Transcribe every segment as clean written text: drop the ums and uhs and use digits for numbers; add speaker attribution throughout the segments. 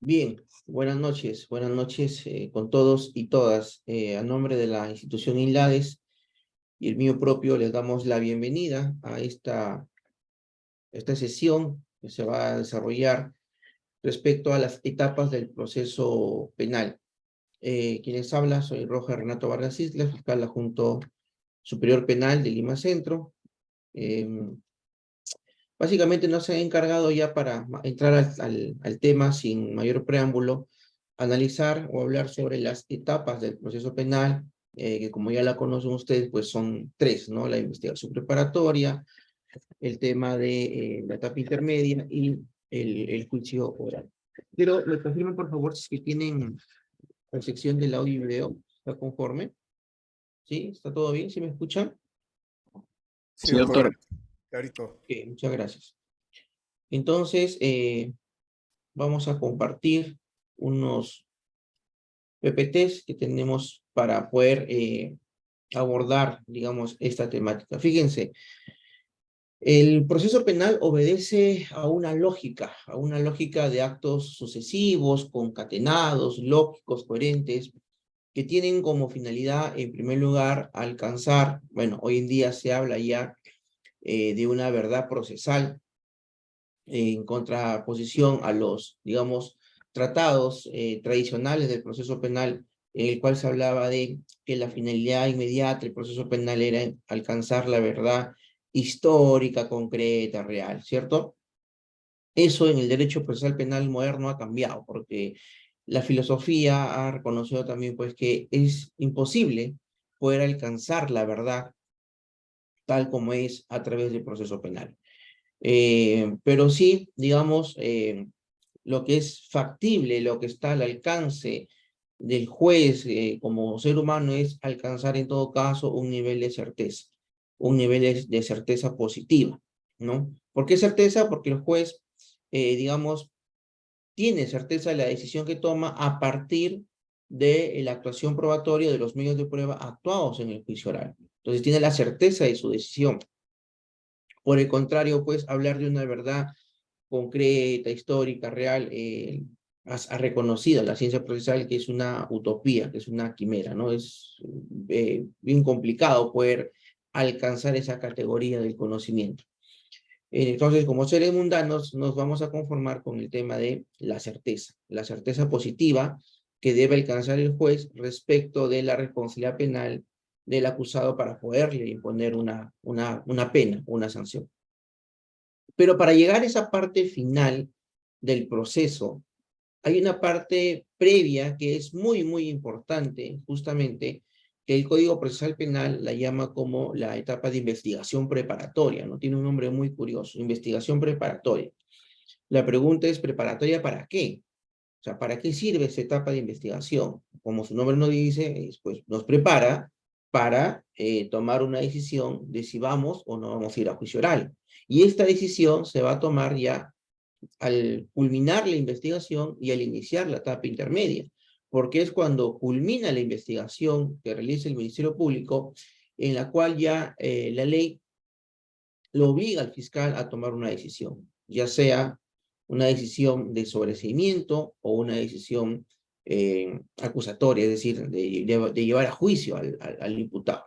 Speaker 1: Bien, buenas noches con todos y todas. A nombre de la institución INLADES y el mío propio, les damos la bienvenida a esta sesión que se va a desarrollar respecto a las etapas del proceso penal. Quienes habla, soy Roger Renato Vargas Islas, fiscal adjunto superior penal de Lima Centro. Básicamente nos han encargado ya para entrar al tema sin mayor preámbulo, analizar o hablar sobre las etapas del proceso penal, que como ya la conocen ustedes, pues son tres, ¿no? La investigación preparatoria, el tema de la etapa intermedia y el juicio oral. Pero me confirmen, por favor, si es que tienen la sección del audio y video. ¿Está conforme? ¿Sí? ¿Está todo bien? ¿Sí me escuchan?
Speaker 2: Sí,
Speaker 3: Sí,
Speaker 2: doctor.
Speaker 3: doctor.
Speaker 2: Clarito.
Speaker 1: Ok, muchas gracias. Entonces, vamos a compartir unos PPTs que tenemos para poder abordar, digamos, esta temática. Fíjense, el proceso penal obedece a una lógica de actos sucesivos, concatenados, lógicos, coherentes, que tienen como finalidad, en primer lugar, alcanzar, bueno, hoy en día se habla ya de una verdad procesal, en contraposición a los, digamos, tratados tradicionales del proceso penal, en el cual se hablaba de que la finalidad inmediata del proceso penal era alcanzar la verdad histórica, concreta, real, ¿cierto? Eso en el derecho procesal penal moderno ha cambiado, porque la filosofía ha reconocido también, pues, que es imposible poder alcanzar la verdad tal como es a través del proceso penal. Pero sí, digamos, lo que es factible, lo que está al alcance del juez como ser humano es alcanzar en todo caso un nivel de certeza, un nivel de certeza positiva, ¿no? ¿Por qué certeza? Porque el juez, digamos, tiene certeza de la decisión que toma a partir de la actuación probatoria de los medios de prueba actuados en el juicio oral. Entonces tiene la certeza de su decisión. Por el contrario, pues hablar de una verdad concreta, histórica, real, ha reconocido la ciencia procesal que es una utopía, que es una quimera, ¿no? Es bien complicado poder alcanzar esa categoría del conocimiento. Entonces, como seres mundanos, nos vamos a conformar con el tema de la certeza positiva que debe alcanzar el juez respecto de la responsabilidad penal del acusado para poderle imponer una pena, una sanción. Pero para llegar a esa parte final del proceso, hay una parte previa que es muy, muy importante, justamente, que el Código Procesal Penal la llama como la etapa de investigación preparatoria, ¿no? Tiene un nombre muy curioso, investigación preparatoria. La pregunta es, ¿preparatoria para qué? O sea, ¿para qué sirve esta etapa de investigación? Como su nombre nos dice, pues nos prepara para tomar una decisión de si vamos o no vamos a ir a juicio oral. Y esta decisión se va a tomar ya al culminar la investigación y al iniciar la etapa intermedia, porque es cuando culmina la investigación que realiza el Ministerio Público, en la cual ya la ley lo obliga al fiscal a tomar una decisión, ya sea una decisión de sobreseimiento o una decisión acusatoria, es decir, de llevar a juicio al imputado.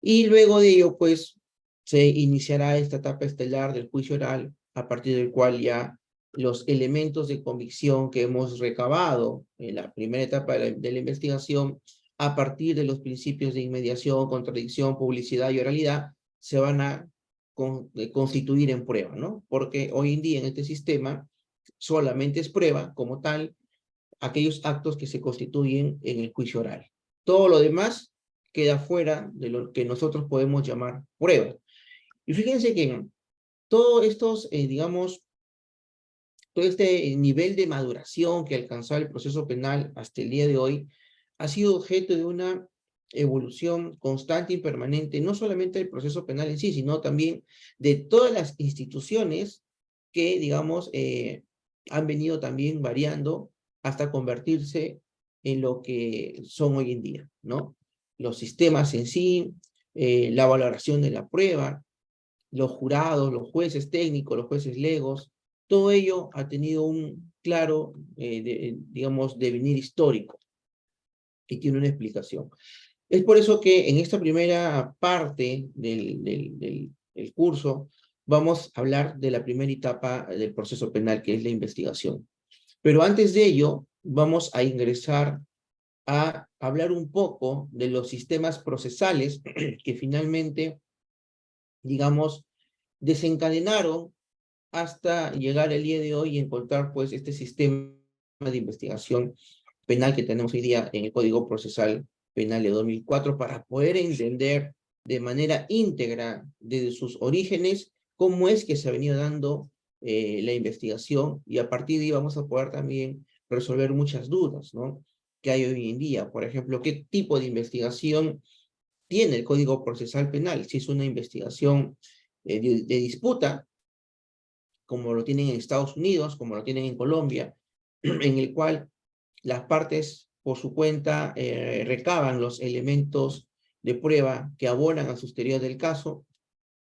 Speaker 1: Y luego de ello, pues, se iniciará esta etapa estelar del juicio oral, a partir del cual ya los elementos de convicción que hemos recabado en la primera etapa de la investigación, a partir de los principios de inmediación, contradicción, publicidad y oralidad, se van a constituir en prueba, ¿no? Porque hoy en día en este sistema solamente es prueba como tal aquellos actos que se constituyen en el juicio oral. Todo lo demás queda fuera de lo que nosotros podemos llamar prueba. Y fíjense que todos estos, digamos, todo este nivel de maduración que alcanzó el proceso penal hasta el día de hoy ha sido objeto de una evolución constante y permanente, no solamente del proceso penal en sí, sino también de todas las instituciones que, digamos, han venido también variando hasta convertirse en lo que son hoy en día, ¿no? Los sistemas en sí, la valoración de la prueba, los jurados, los jueces técnicos, los jueces legos, todo ello ha tenido un claro, digamos, devenir histórico y tiene una explicación. Es por eso que en esta primera parte del curso vamos a hablar de la primera etapa del proceso penal, que es la investigación. Pero antes de ello, vamos a ingresar a hablar un poco de los sistemas procesales que finalmente, digamos, desencadenaron hasta llegar el día de hoy y encontrar pues este sistema de investigación penal que tenemos hoy día en el Código Procesal Penal de 2004 para poder entender de manera íntegra desde sus orígenes cómo es que se ha venido dando la investigación, y a partir de ahí vamos a poder también resolver muchas dudas, ¿no?, que hay hoy en día. Por ejemplo, ¿qué tipo de investigación tiene el Código Procesal Penal? Si es una investigación de disputa, como lo tienen en Estados Unidos, como lo tienen en Colombia, en el cual las partes por su cuenta recaban los elementos de prueba que abonan a sus teorías del caso.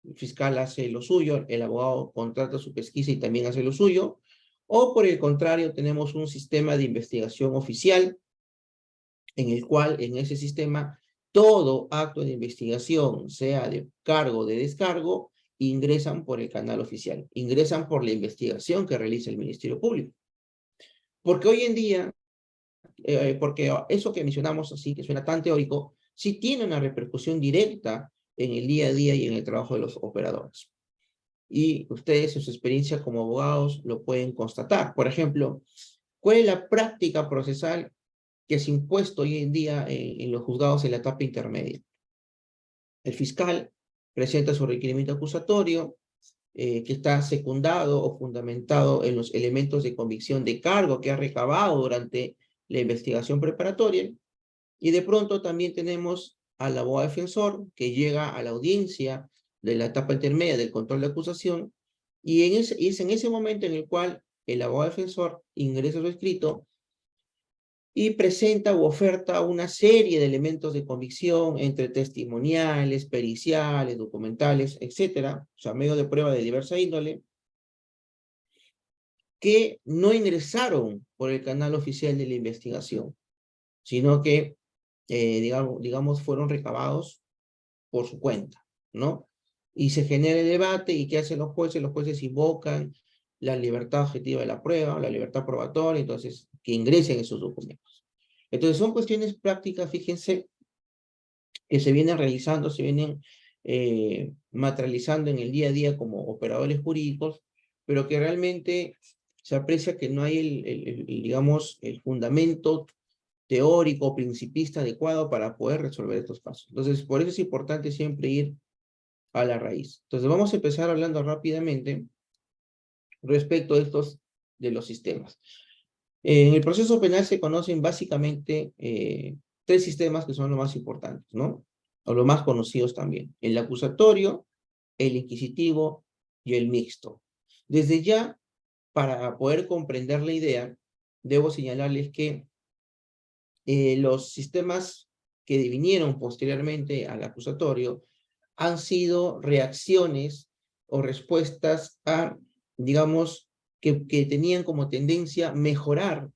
Speaker 1: El fiscal hace lo suyo, el abogado contrata su pesquisa y también hace lo suyo. O por el contrario, tenemos un sistema de investigación oficial en el cual en ese sistema todo acto de investigación, sea de cargo o de descargo, ingresan por el canal oficial, ingresan por la investigación que realiza el Ministerio Público. Porque hoy en día, porque eso que mencionamos así, que suena tan teórico, sí tiene una repercusión directa en el día a día y en el trabajo de los operadores. Y ustedes en su experiencia como abogados lo pueden constatar. Por ejemplo, ¿cuál es la práctica procesal que es impuesto hoy en día en los juzgados en la etapa intermedia? El fiscal presenta su requerimiento acusatorio, que está secundado o fundamentado en los elementos de convicción de cargo que ha recabado durante la investigación preparatoria, y de pronto también tenemos al abogado defensor que llega a la audiencia de la etapa intermedia del control de acusación, y es en ese momento en el cual el abogado defensor ingresa su escrito y presenta u oferta una serie de elementos de convicción entre testimoniales, periciales, documentales, etcétera, o sea, medios de prueba de diversa índole, que no ingresaron por el canal oficial de la investigación, sino que, digamos, fueron recabados por su cuenta, ¿no? Y se genera el debate, ¿y qué hacen los jueces? Los jueces invocan la libertad objetiva de la prueba, la libertad probatoria, entonces, que ingresen esos documentos. Entonces, son cuestiones prácticas, fíjense, que se vienen realizando, se vienen materializando en el día a día como operadores jurídicos, pero que realmente se aprecia que no hay digamos, el fundamento teórico, principista adecuado para poder resolver estos casos. Entonces, por eso es importante siempre ir a la raíz. Entonces, vamos a empezar hablando rápidamente respecto a estos de los sistemas. En el proceso penal se conocen básicamente tres sistemas que son los más importantes, ¿no? O los más conocidos también: el acusatorio, el inquisitivo y el mixto. Desde ya, para poder comprender la idea, debo señalarles que los sistemas que vinieron posteriormente al acusatorio han sido reacciones o respuestas a, digamos, que tenían como tendencia mejorar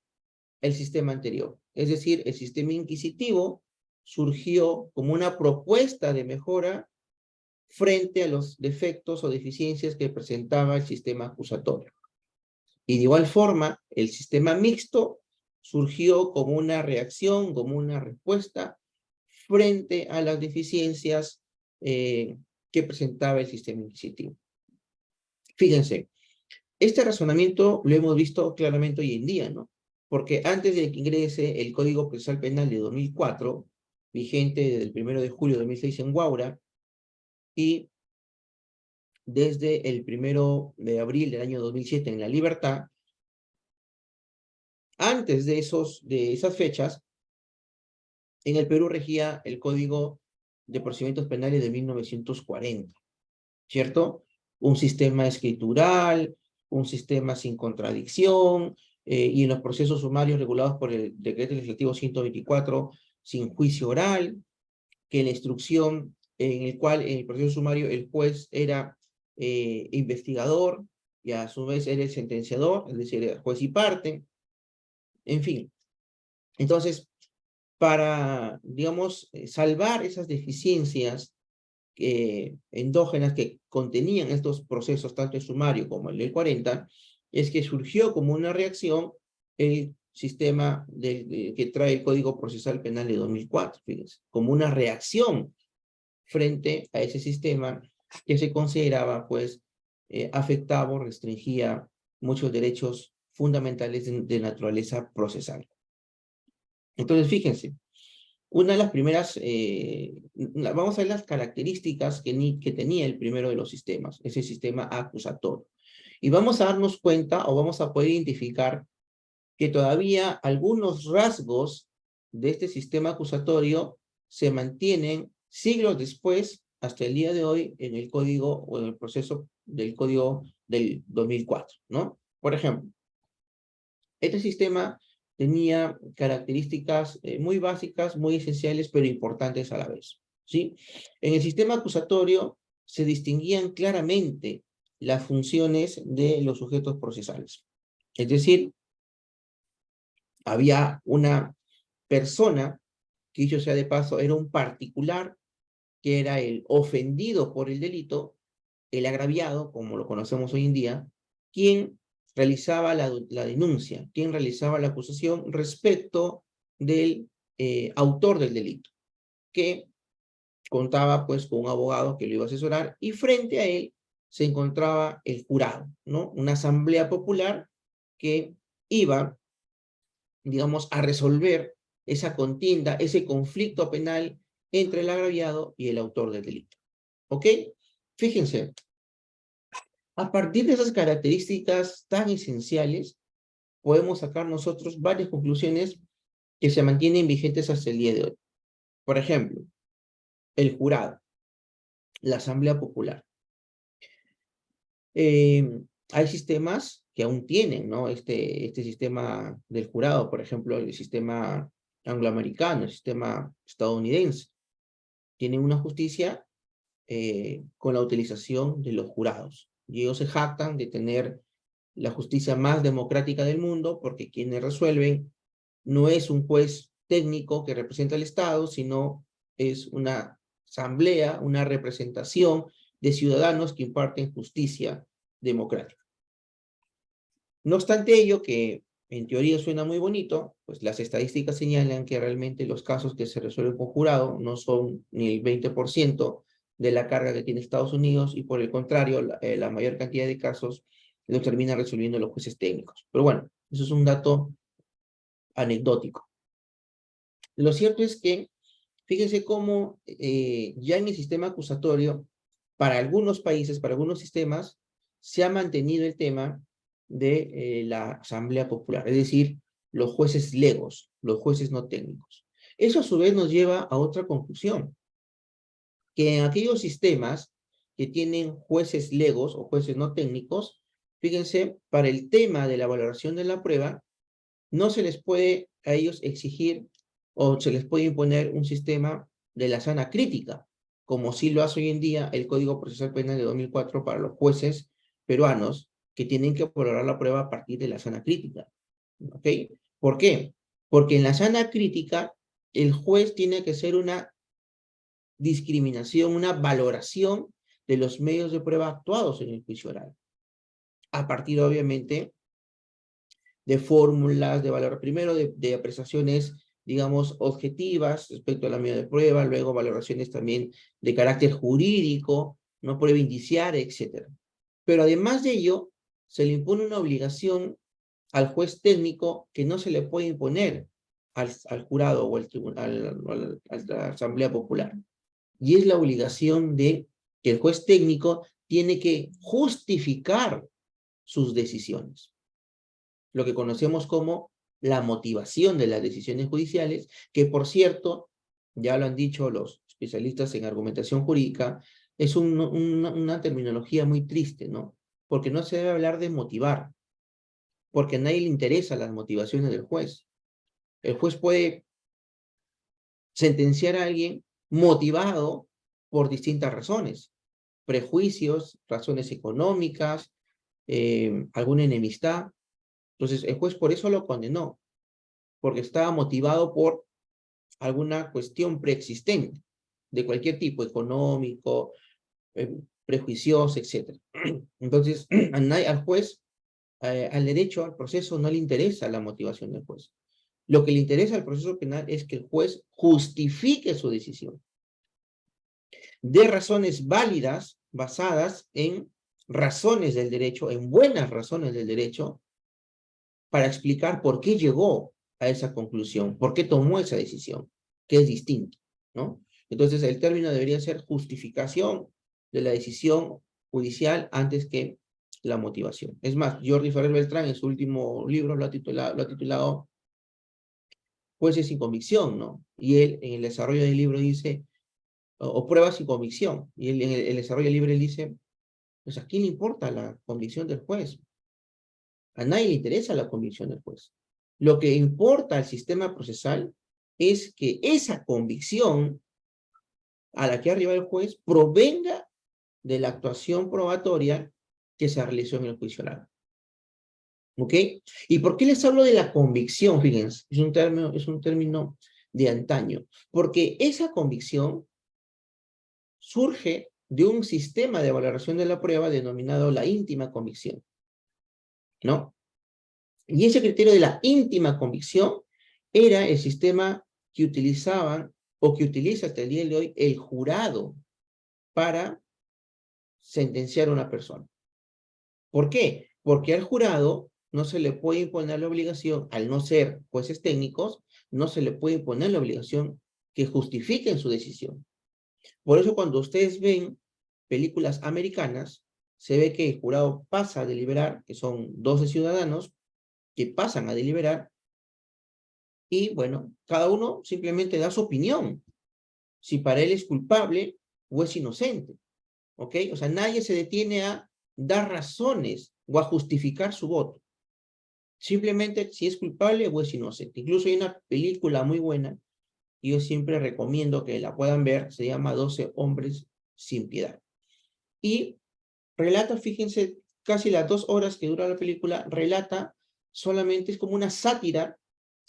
Speaker 1: el sistema anterior. Es decir, el sistema inquisitivo surgió como una propuesta de mejora frente a los defectos o deficiencias que presentaba el sistema acusatorio. Y de igual forma, el sistema mixto surgió como una reacción, como una respuesta frente a las deficiencias que presentaba el sistema inquisitivo. Fíjense, este razonamiento lo hemos visto claramente hoy en día, ¿no? Porque antes de que ingrese el Código Procesal Penal de 2004, vigente desde el 1 de julio de 2006 en Huaura, y desde el 1 de abril del año 2007 en La Libertad, antes de esas fechas, en el Perú regía el Código de Procedimientos Penales de 1940, ¿cierto? Un sistema escritural, un sistema sin contradicción, y en los procesos sumarios regulados por el Decreto Legislativo 124, sin juicio oral, que la instrucción en el cual en el proceso sumario el juez era investigador y a su vez era el sentenciador, es decir, el juez y parte, en fin. Entonces, para, digamos, salvar esas deficiencias endógenas que contenían estos procesos, tanto el sumario como el del 40, es que surgió como una reacción el sistema que trae el Código Procesal Penal de 2004, fíjense, como una reacción frente a ese sistema que se consideraba, pues, afectaba o restringía muchos derechos fundamentales de naturaleza procesal. Entonces, fíjense, una de las primeras, vamos a ver las características que tenía el primero de los sistemas, ese sistema acusatorio. Y vamos a darnos cuenta o vamos a poder identificar que todavía algunos rasgos de este sistema acusatorio se mantienen siglos después, hasta el día de hoy, en el código o en el proceso del código del 2004, ¿no? Por ejemplo, este sistema tenía características muy básicas, muy esenciales, pero importantes a la vez, ¿sí? En el sistema acusatorio se distinguían claramente las funciones de los sujetos procesales. Es decir, había una persona, que dicho sea de paso, era un particular, que era el ofendido por el delito, el agraviado, como lo conocemos hoy en día, quien realizaba la denuncia, quien realizaba la acusación respecto del autor del delito, que contaba pues con un abogado que lo iba a asesorar y frente a él se encontraba el jurado, ¿no? Una asamblea popular que iba, digamos, a resolver esa contienda, ese conflicto penal entre el agraviado y el autor del delito. ¿Ok? Fíjense, a partir de esas características tan esenciales, podemos sacar nosotros varias conclusiones que se mantienen vigentes hasta el día de hoy. Por ejemplo, el jurado, la asamblea popular. Hay sistemas que aún tienen, ¿no? Este sistema del jurado, por ejemplo, el sistema angloamericano, el sistema estadounidense. Tienen una justicia con la utilización de los jurados. Y ellos se jactan de tener la justicia más democrática del mundo, porque quienes resuelven no es un juez técnico que representa al Estado, sino es una asamblea, una representación de ciudadanos que imparten justicia democrática. No obstante ello, que en teoría suena muy bonito, pues las estadísticas señalan que realmente los casos que se resuelven con jurado no son ni el 20% de la carga que tiene Estados Unidos y por el contrario, la mayor cantidad de casos los termina resolviendo los jueces técnicos. Pero bueno, eso es un dato anecdótico. Lo cierto es que, fíjense cómo ya en el sistema acusatorio, para algunos países, para algunos sistemas, se ha mantenido el tema de la Asamblea Popular, es decir, los jueces legos, los jueces no técnicos. Eso a su vez nos lleva a otra conclusión, que en aquellos sistemas que tienen jueces legos o jueces no técnicos, fíjense, para el tema de la valoración de la prueba, no se les puede a ellos exigir o se les puede imponer un sistema de la sana crítica, como sí lo hace hoy en día el Código Procesal Penal de 2004 para los jueces peruanos que tienen que valorar la prueba a partir de la sana crítica. ¿Ok? ¿Por qué? Porque en la sana crítica el juez tiene que hacer una discriminación, una valoración de los medios de prueba actuados en el juicio oral, a partir obviamente de fórmulas de valor, primero de apreciaciones, digamos, objetivas respecto a la medida de prueba, luego valoraciones también de carácter jurídico, no prueba indiciaria, etc. Pero además de ello, se le impone una obligación al juez técnico que no se le puede imponer al jurado o al tribunal, a la Asamblea Popular. Y es la obligación de que el juez técnico tiene que justificar sus decisiones, lo que conocemos como la motivación de las decisiones judiciales, que por cierto, ya lo han dicho los especialistas en argumentación jurídica, es una terminología muy triste, ¿no? Porque no se debe hablar de motivar, porque a nadie le interesan las motivaciones del juez. El juez puede sentenciar a alguien motivado por distintas razones, prejuicios, razones económicas, alguna enemistad. Entonces, el juez por eso lo condenó, porque estaba motivado por alguna cuestión preexistente, de cualquier tipo, económico, prejuicioso, etc. Entonces, al juez, al derecho, al proceso, no le interesa la motivación del juez. Lo que le interesa al proceso penal es que el juez justifique su decisión, de razones válidas, basadas en razones del derecho, en buenas razones del derecho, para explicar por qué llegó a esa conclusión, por qué tomó esa decisión, que es distinto, ¿no? Entonces, el término debería ser justificación de la decisión judicial antes que la motivación. Es más, Jordi Ferrer Beltrán en su último libro lo ha titulado Jueces sin convicción, ¿no? Y él en el desarrollo del libro dice, o pruebas sin convicción, y él en el desarrollo del libro él dice, pues ¿a quién le importa la convicción del juez? A nadie le interesa la convicción del juez. Lo que importa al sistema procesal es que esa convicción a la que arriba el juez provenga de la actuación probatoria que se realizó en el juicio oral. ¿Ok? ¿Y por qué les hablo de la convicción? Fíjense, es un término de antaño. Porque esa convicción surge de un sistema de valoración de la prueba denominado la íntima convicción, ¿no? Y ese criterio de la íntima convicción era el sistema que utilizaban o que utiliza hasta el día de hoy el jurado para sentenciar a una persona. ¿Por qué? Porque al jurado no se le puede imponer la obligación, al no ser jueces técnicos, no se le puede imponer la obligación que justifiquen su decisión. Por eso cuando ustedes ven películas americanas, se ve que el jurado pasa a deliberar, que son 12 ciudadanos, que pasan a deliberar, y bueno, cada uno simplemente da su opinión, si para él es culpable o es inocente, ¿ok? O sea, nadie se detiene a dar razones o a justificar su voto. Simplemente si es culpable o es inocente. Incluso hay una película muy buena, y yo siempre recomiendo que la puedan ver, se llama 12 hombres sin piedad. Y relata, fíjense, casi las 2 horas que dura la película, relata solamente, es como una sátira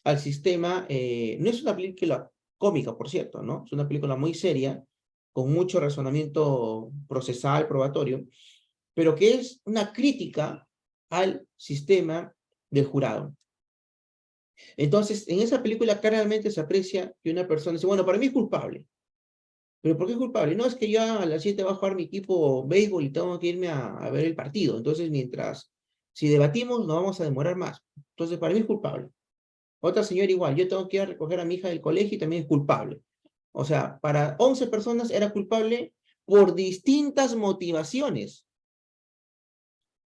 Speaker 1: al sistema, no es una película cómica, por cierto, ¿no? Es una película muy seria, con mucho razonamiento procesal, probatorio, pero que es una crítica al sistema del jurado. Entonces, en esa película claramente se aprecia que una persona dice, bueno, para mí es culpable. ¿Pero por qué es culpable? No, es que yo a las 7 va a jugar mi equipo béisbol y tengo que irme a ver el partido. Entonces, si debatimos, nos vamos a demorar más. Entonces, para mí es culpable. Otra señora igual, yo tengo que ir a recoger a mi hija del colegio y también es culpable. O sea, para 11 personas era culpable por distintas motivaciones.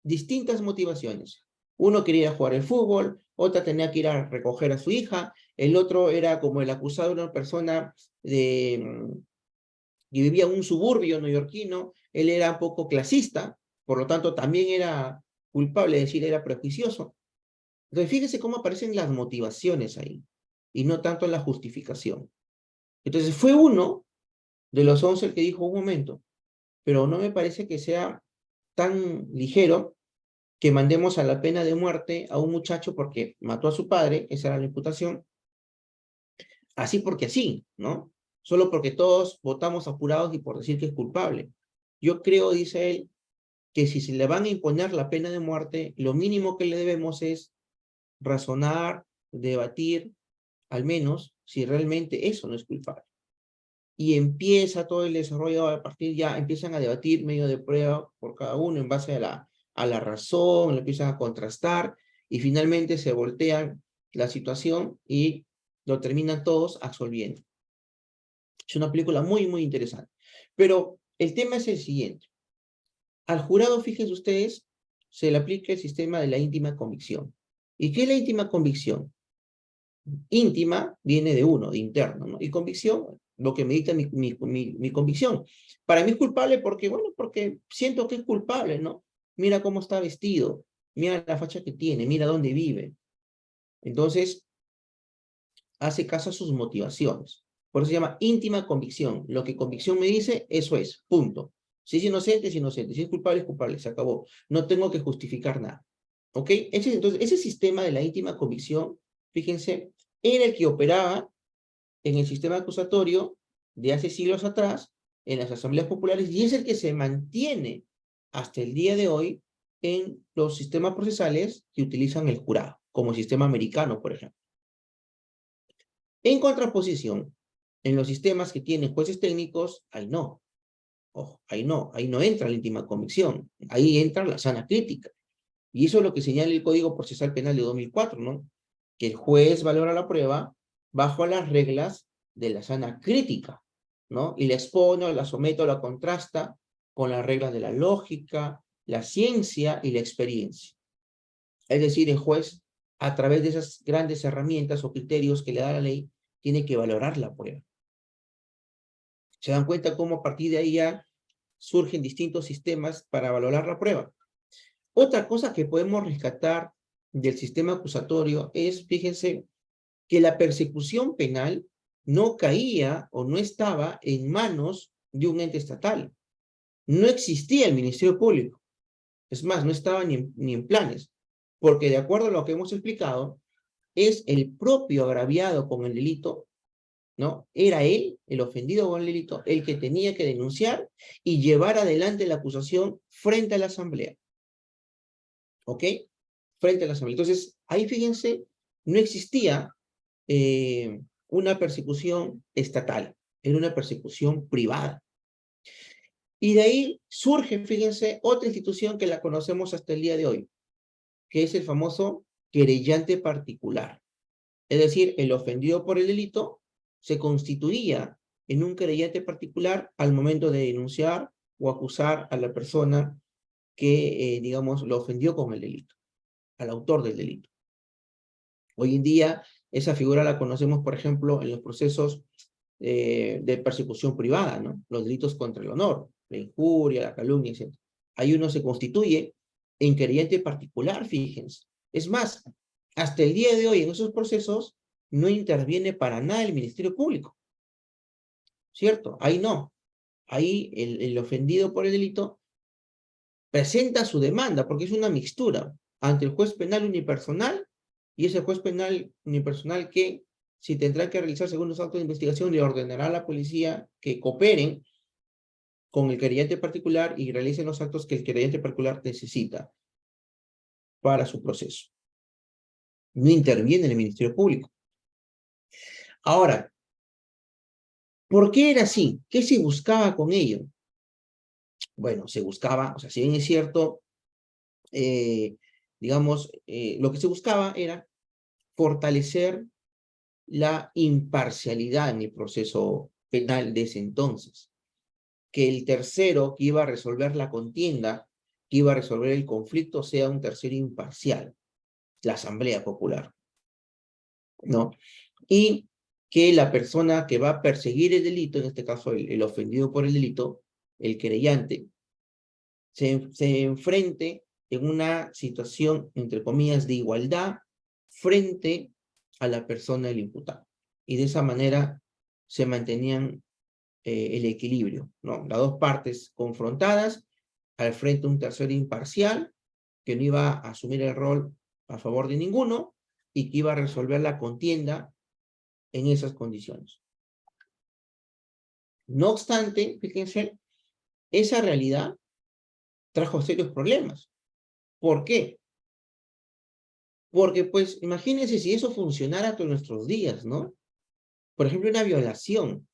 Speaker 1: Distintas motivaciones. Uno quería jugar el fútbol, otra tenía que ir a recoger a su hija, el otro era como el acusado de una persona que vivía en un suburbio neoyorquino, él era un poco clasista, por lo tanto también era culpable, es decir, era prejuicioso. Entonces, fíjese cómo aparecen las motivaciones ahí, y no tanto la justificación. Entonces, fue uno de los 11 el que dijo un momento, pero no me parece que sea tan ligero que mandemos a la pena de muerte a un muchacho porque mató a su padre, esa era la imputación, así porque así, ¿no? Solo porque todos votamos apurados y por decir que es culpable. Yo creo, dice él, que si se le van a imponer la pena de muerte, lo mínimo que le debemos es razonar, debatir, al menos, si realmente eso no es culpable. Y empieza todo el desarrollo, a partir ya empiezan a debatir medio de prueba por cada uno en base a la razón, lo empiezan a contrastar, y finalmente se voltean la situación y lo terminan todos absolviendo. Es una película muy, muy interesante. Pero el tema es el siguiente. Al jurado, fíjense ustedes, se le aplica el sistema de la íntima convicción. ¿Y qué es la íntima convicción? Íntima viene de uno, de interno, ¿no? Y convicción, lo que me dicta mi convicción. Para mí es culpable porque, bueno, porque siento que es culpable, ¿no? Mira cómo está vestido, mira la facha que tiene, mira dónde vive. Entonces, hace caso a sus motivaciones. Por eso se llama íntima convicción. Lo que convicción me dice, eso es, punto. Si es inocente, es inocente. Si es culpable, es culpable. Se acabó. No tengo que justificar nada. ¿Ok? Entonces, ese sistema de la íntima convicción, fíjense, era el que operaba en el sistema acusatorio de hace siglos atrás, en las asambleas populares, y es el que se mantiene hasta el día de hoy en los sistemas procesales que utilizan el jurado, como el sistema americano, por ejemplo. En contraposición, en los sistemas que tienen jueces técnicos, ahí no. Ojo, ahí no entra la íntima convicción, ahí entra la sana crítica. Y eso es lo que señala el Código Procesal Penal de 2004, ¿no? Que el juez valora la prueba bajo las reglas de la sana crítica, ¿no? Y la expone, o la somete, o la contrasta con las reglas de la lógica, la ciencia y la experiencia. Es decir, el juez, a través de esas grandes herramientas o criterios que le da la ley, tiene que valorar la prueba. ¿Se dan cuenta cómo a partir de ahí ya surgen distintos sistemas para valorar la prueba? Otra cosa que podemos rescatar del sistema acusatorio es, fíjense, que la persecución penal no caía o no estaba en manos de un ente estatal. No existía el Ministerio Público. Es más, no estaba ni en planes, porque de acuerdo a lo que hemos explicado, es el propio agraviado con el delito, ¿no? Era él, el ofendido con el delito, el que tenía que denunciar y llevar adelante la acusación frente a la asamblea. ¿Ok? Frente a la asamblea. Entonces, ahí fíjense, no existía una persecución estatal, era una persecución privada. Y de ahí surge, fíjense, otra institución que la conocemos hasta el día de hoy, que es el famoso querellante particular. Es decir, el ofendido por el delito se constituía en un querellante particular al momento de denunciar o acusar a la persona que, digamos, lo ofendió con el delito, al autor del delito. Hoy en día, esa figura la conocemos, por ejemplo, en los procesos de persecución privada, ¿no? Los delitos contra el honor, la injuria, la calumnia, etc. Ahí uno se constituye en querellante particular, fíjense. Es más, hasta el día de hoy en esos procesos no interviene para nada el Ministerio Público, ¿cierto? Ahí no. Ahí el ofendido por el delito presenta su demanda, porque es una mixtura ante el juez penal unipersonal, y ese juez penal unipersonal que, si tendrá que realizar según los actos de investigación, le ordenará a la policía que cooperen con el querellante particular y realicen los actos que el querellante particular necesita para su proceso. No interviene el Ministerio Público. Ahora, ¿por qué era así? ¿Qué se buscaba con ello? Bueno, se buscaba, o sea, si bien es cierto, digamos, lo que se buscaba era fortalecer la imparcialidad en el proceso penal de ese entonces. Que el tercero que iba a resolver la contienda, que iba a resolver el conflicto, sea un tercero imparcial, la Asamblea Popular, ¿no? Y que la persona que va a perseguir el delito, en este caso el ofendido por el delito, el querellante, se enfrente en una situación, entre comillas, de igualdad frente a la persona del imputado. Y de esa manera se mantenían el equilibrio, ¿no? Las dos partes confrontadas, al frente un tercero imparcial, que no iba a asumir el rol a favor de ninguno y que iba a resolver la contienda en esas condiciones. No obstante, fíjense, esa realidad trajo serios problemas. ¿Por qué? Porque, pues, imagínense si eso funcionara todos nuestros días, ¿no? Por ejemplo, una violación.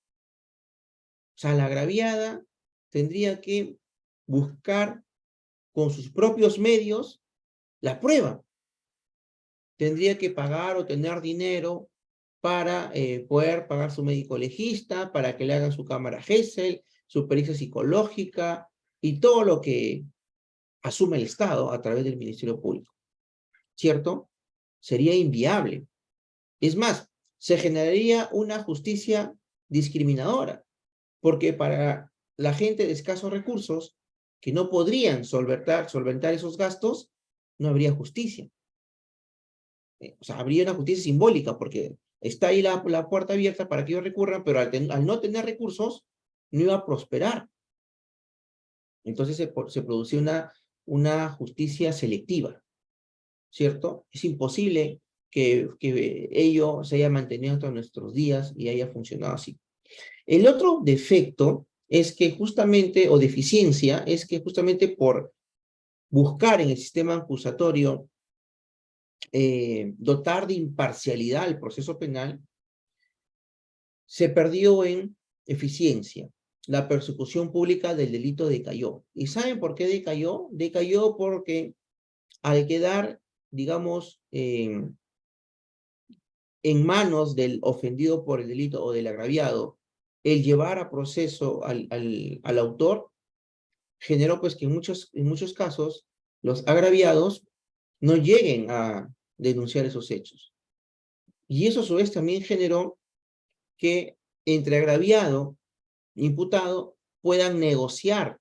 Speaker 1: O sea, la agraviada tendría que buscar con sus propios medios la prueba. Tendría que pagar o tener dinero para poder pagar su médico legista, para que le hagan su cámara Gesell, su pericia psicológica y todo lo que asume el Estado a través del Ministerio Público. ¿Cierto? Sería inviable. Es más, se generaría una justicia discriminadora, porque para la gente de escasos recursos que no podrían solventar esos gastos, no habría justicia. O sea, habría una justicia simbólica, porque está ahí la puerta abierta para que ellos recurran, pero al no tener recursos, no iba a prosperar. Entonces se producía una justicia selectiva, ¿cierto? Es imposible que ello se haya mantenido hasta nuestros días y haya funcionado así. El otro defecto es que justamente, o deficiencia, es que justamente por buscar en el sistema acusatorio dotar de imparcialidad al proceso penal, se perdió en eficiencia. La persecución pública del delito decayó. ¿Y saben por qué decayó? Decayó porque al quedar, digamos, en manos del ofendido por el delito o del agraviado, el llevar a proceso al autor, generó pues que en muchos casos los agraviados no lleguen a denunciar esos hechos. Y eso a su vez también generó que entre agraviado e imputado puedan negociar,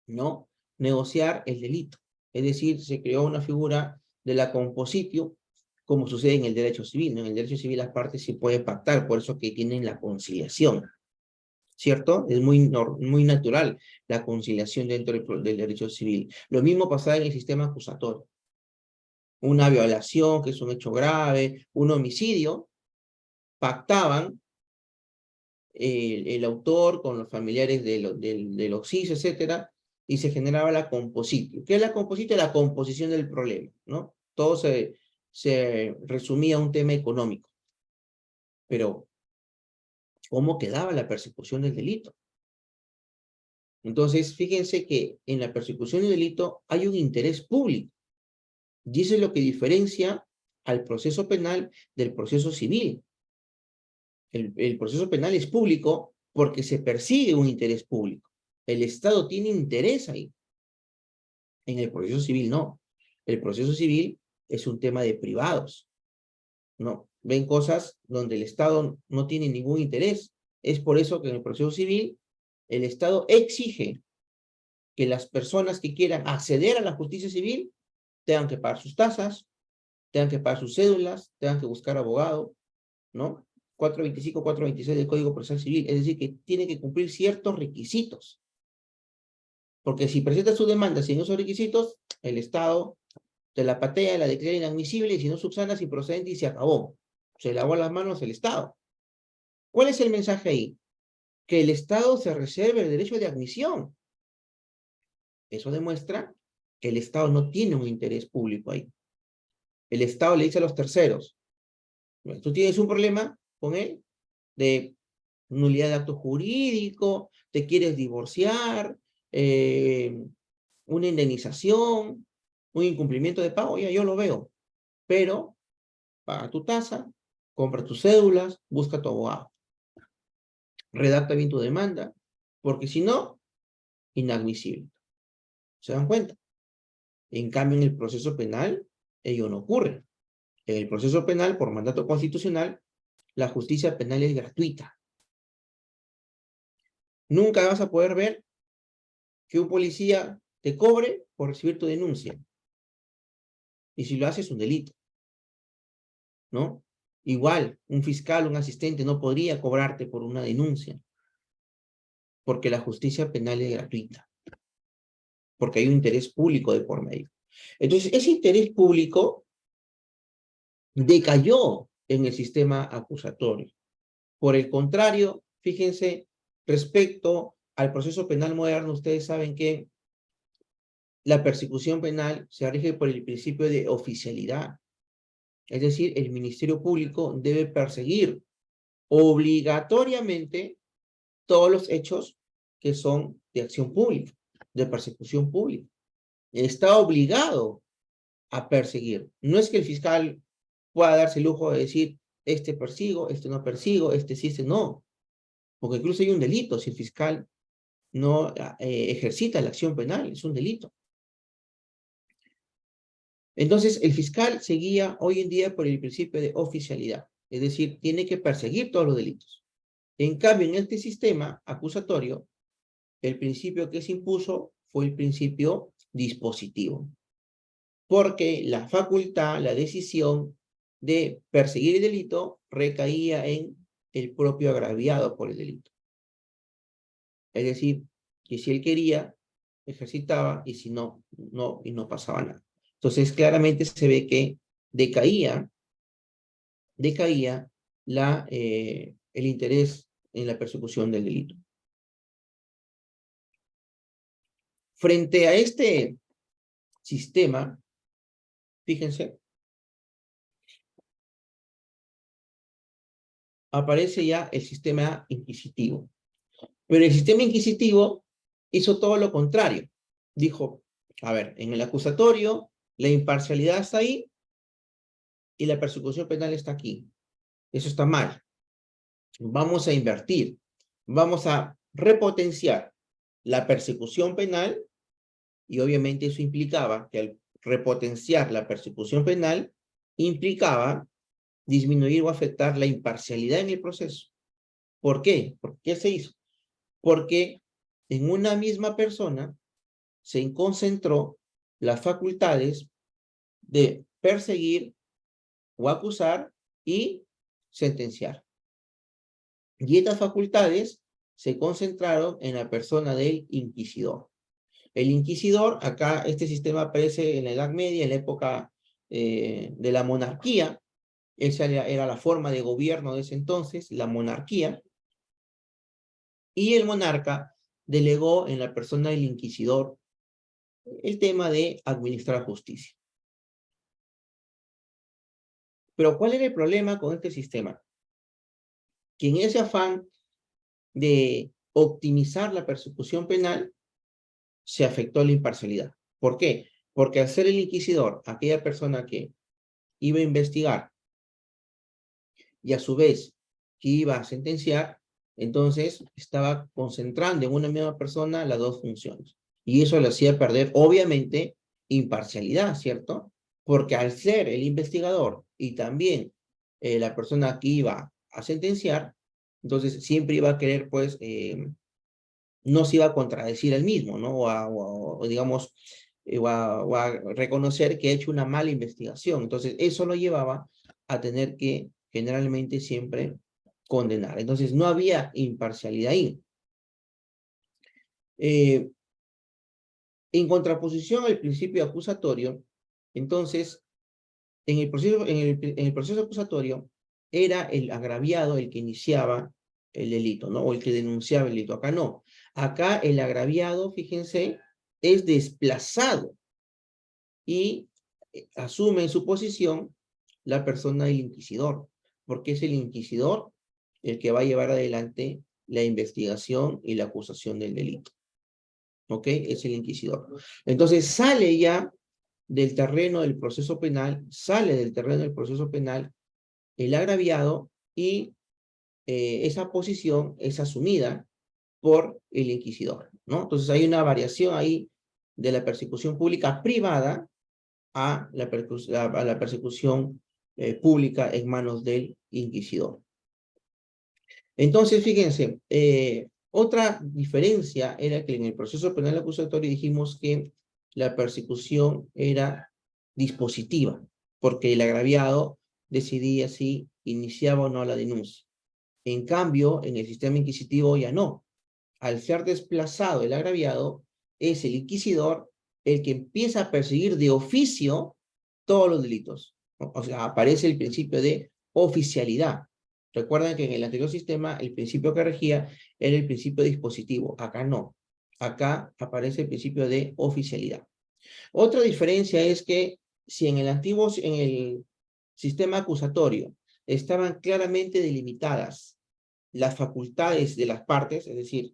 Speaker 1: ¿no? Negociar el delito. Es decir, se creó una figura de la compositio, como sucede en el derecho civil, ¿no? En el derecho civil las partes sí pueden pactar, por eso que tienen la conciliación, ¿cierto? Es muy natural la conciliación dentro del derecho civil. Lo mismo pasaba en el sistema acusatorio. Una violación, que es un hecho grave, un homicidio, pactaban el autor con los familiares del occiso, etcétera, y se generaba la compositio. ¿Qué es la compositio? La composición del problema, ¿no? Todo se resumía a un tema económico. Pero, ¿cómo quedaba la persecución del delito? Entonces, fíjense que en la persecución del delito hay un interés público, y eso es lo que diferencia al proceso penal del proceso civil. El proceso penal es público porque se persigue un interés público. El Estado tiene interés ahí. En el proceso civil no. El proceso civil es un tema de privados. No. Ven cosas donde el Estado no tiene ningún interés. Es por eso que en el proceso civil el Estado exige que las personas que quieran acceder a la justicia civil tengan que pagar sus tasas, tengan que pagar sus cédulas, tengan que buscar abogado, ¿no? 425, 426 del Código Procesal Civil, es decir, que tiene que cumplir ciertos requisitos. Porque si presenta su demanda sin esos requisitos, el Estado te la patea, la declara inadmisible, y si no subsana, sin procedente y se acabó. Se lavó las manos el Estado. ¿Cuál es el mensaje ahí? Que el Estado se reserve el derecho de admisión. Eso demuestra que el Estado no tiene un interés público ahí. El Estado le dice a los terceros, tú tienes un problema con él de nulidad de acto jurídico, te quieres divorciar, una indemnización, un incumplimiento de pago, ya yo lo veo. Pero paga tu tasa, compra tus cédulas, busca tu abogado. Redacta bien tu demanda, porque si no, inadmisible. ¿Se dan cuenta? En cambio, en el proceso penal, ello no ocurre. En el proceso penal, por mandato constitucional, la justicia penal es gratuita. Nunca vas a poder ver que un policía te cobre por recibir tu denuncia. Y si lo hace es un delito, ¿no? Igual, un fiscal, un asistente no podría cobrarte por una denuncia, porque la justicia penal es gratuita, porque hay un interés público de por medio. Entonces, ese interés público decayó en el sistema acusatorio. Por el contrario, fíjense, respecto al proceso penal moderno, ustedes saben que la persecución penal se rige por el principio de oficialidad. Es decir, el Ministerio Público debe perseguir obligatoriamente todos los hechos que son de acción pública, de persecución pública. Está obligado a perseguir. No es que el fiscal pueda darse el lujo de decir, este persigo, este no persigo, este sí, este no. Porque incluso hay un delito si el fiscal no ejercita la acción penal, es un delito. Entonces, el fiscal se guía hoy en día por el principio de oficialidad, es decir, tiene que perseguir todos los delitos. En cambio, en este sistema acusatorio, el principio que se impuso fue el principio dispositivo, porque la facultad, la decisión de perseguir el delito recaía en el propio agraviado por el delito. Es decir, que si él quería, ejercitaba, y si no, no, y no pasaba nada. Entonces, claramente se ve que decaía el interés en la persecución del delito. Frente a este sistema, fíjense, aparece ya el sistema inquisitivo. Pero el sistema inquisitivo hizo todo lo contrario. Dijo, a ver, en el acusatorio, la imparcialidad está ahí y la persecución penal está aquí. Eso está mal. Vamos a invertir. Vamos a repotenciar la persecución penal, y obviamente eso implicaba que al repotenciar la persecución penal, implicaba disminuir o afectar la imparcialidad en el proceso. ¿Por qué? ¿Por qué se hizo? Porque en una misma persona se concentró las facultades de perseguir o acusar y sentenciar. Y estas facultades se concentraron en la persona del inquisidor. El inquisidor, acá este sistema aparece en la Edad Media, en la época de la monarquía. Esa era la forma de gobierno de ese entonces, la monarquía. Y el monarca delegó en la persona del inquisidor el tema de administrar justicia. Pero ¿cuál era el problema con este sistema? Que en ese afán de optimizar la persecución penal, se afectó la imparcialidad. ¿Por qué? Porque al ser el inquisidor aquella persona que iba a investigar y a su vez que iba a sentenciar, entonces estaba concentrando en una misma persona las dos funciones. Y eso le hacía perder, obviamente, imparcialidad, ¿cierto? Porque al ser el investigador y también la persona que iba a sentenciar, entonces siempre iba a querer, pues, no se iba a contradecir él mismo, ¿no? O digamos, o a reconocer que ha hecho una mala investigación. Entonces, eso lo llevaba a tener que generalmente siempre condenar. Entonces, no había imparcialidad ahí. En contraposición al principio acusatorio, entonces, en el proceso acusatorio, era el agraviado el que iniciaba el delito, ¿no? O el que denunciaba el delito. Acá no. Acá el agraviado, fíjense, es desplazado y asume en su posición la persona del inquisidor, porque es el inquisidor el que va a llevar adelante la investigación y la acusación del delito. ¿Ok? Es el inquisidor. Entonces sale ya del terreno del proceso penal, sale del terreno del proceso penal el agraviado, y esa posición es asumida por el inquisidor, ¿no? Entonces hay una variación ahí de la persecución pública privada a la persecución pública en manos del inquisidor. Entonces, fíjense, otra diferencia era que en el proceso penal acusatorio dijimos que la persecución era dispositiva, porque el agraviado decidía si iniciaba o no la denuncia. En cambio, en el sistema inquisitivo ya no. Al ser desplazado el agraviado, es el inquisidor el que empieza a perseguir de oficio todos los delitos. O sea, aparece el principio de oficialidad. Recuerden que en el anterior sistema el principio que regía era el principio dispositivo. Acá no. Acá aparece el principio de oficialidad. Otra diferencia es que si en el sistema acusatorio estaban claramente delimitadas las facultades de las partes, es decir,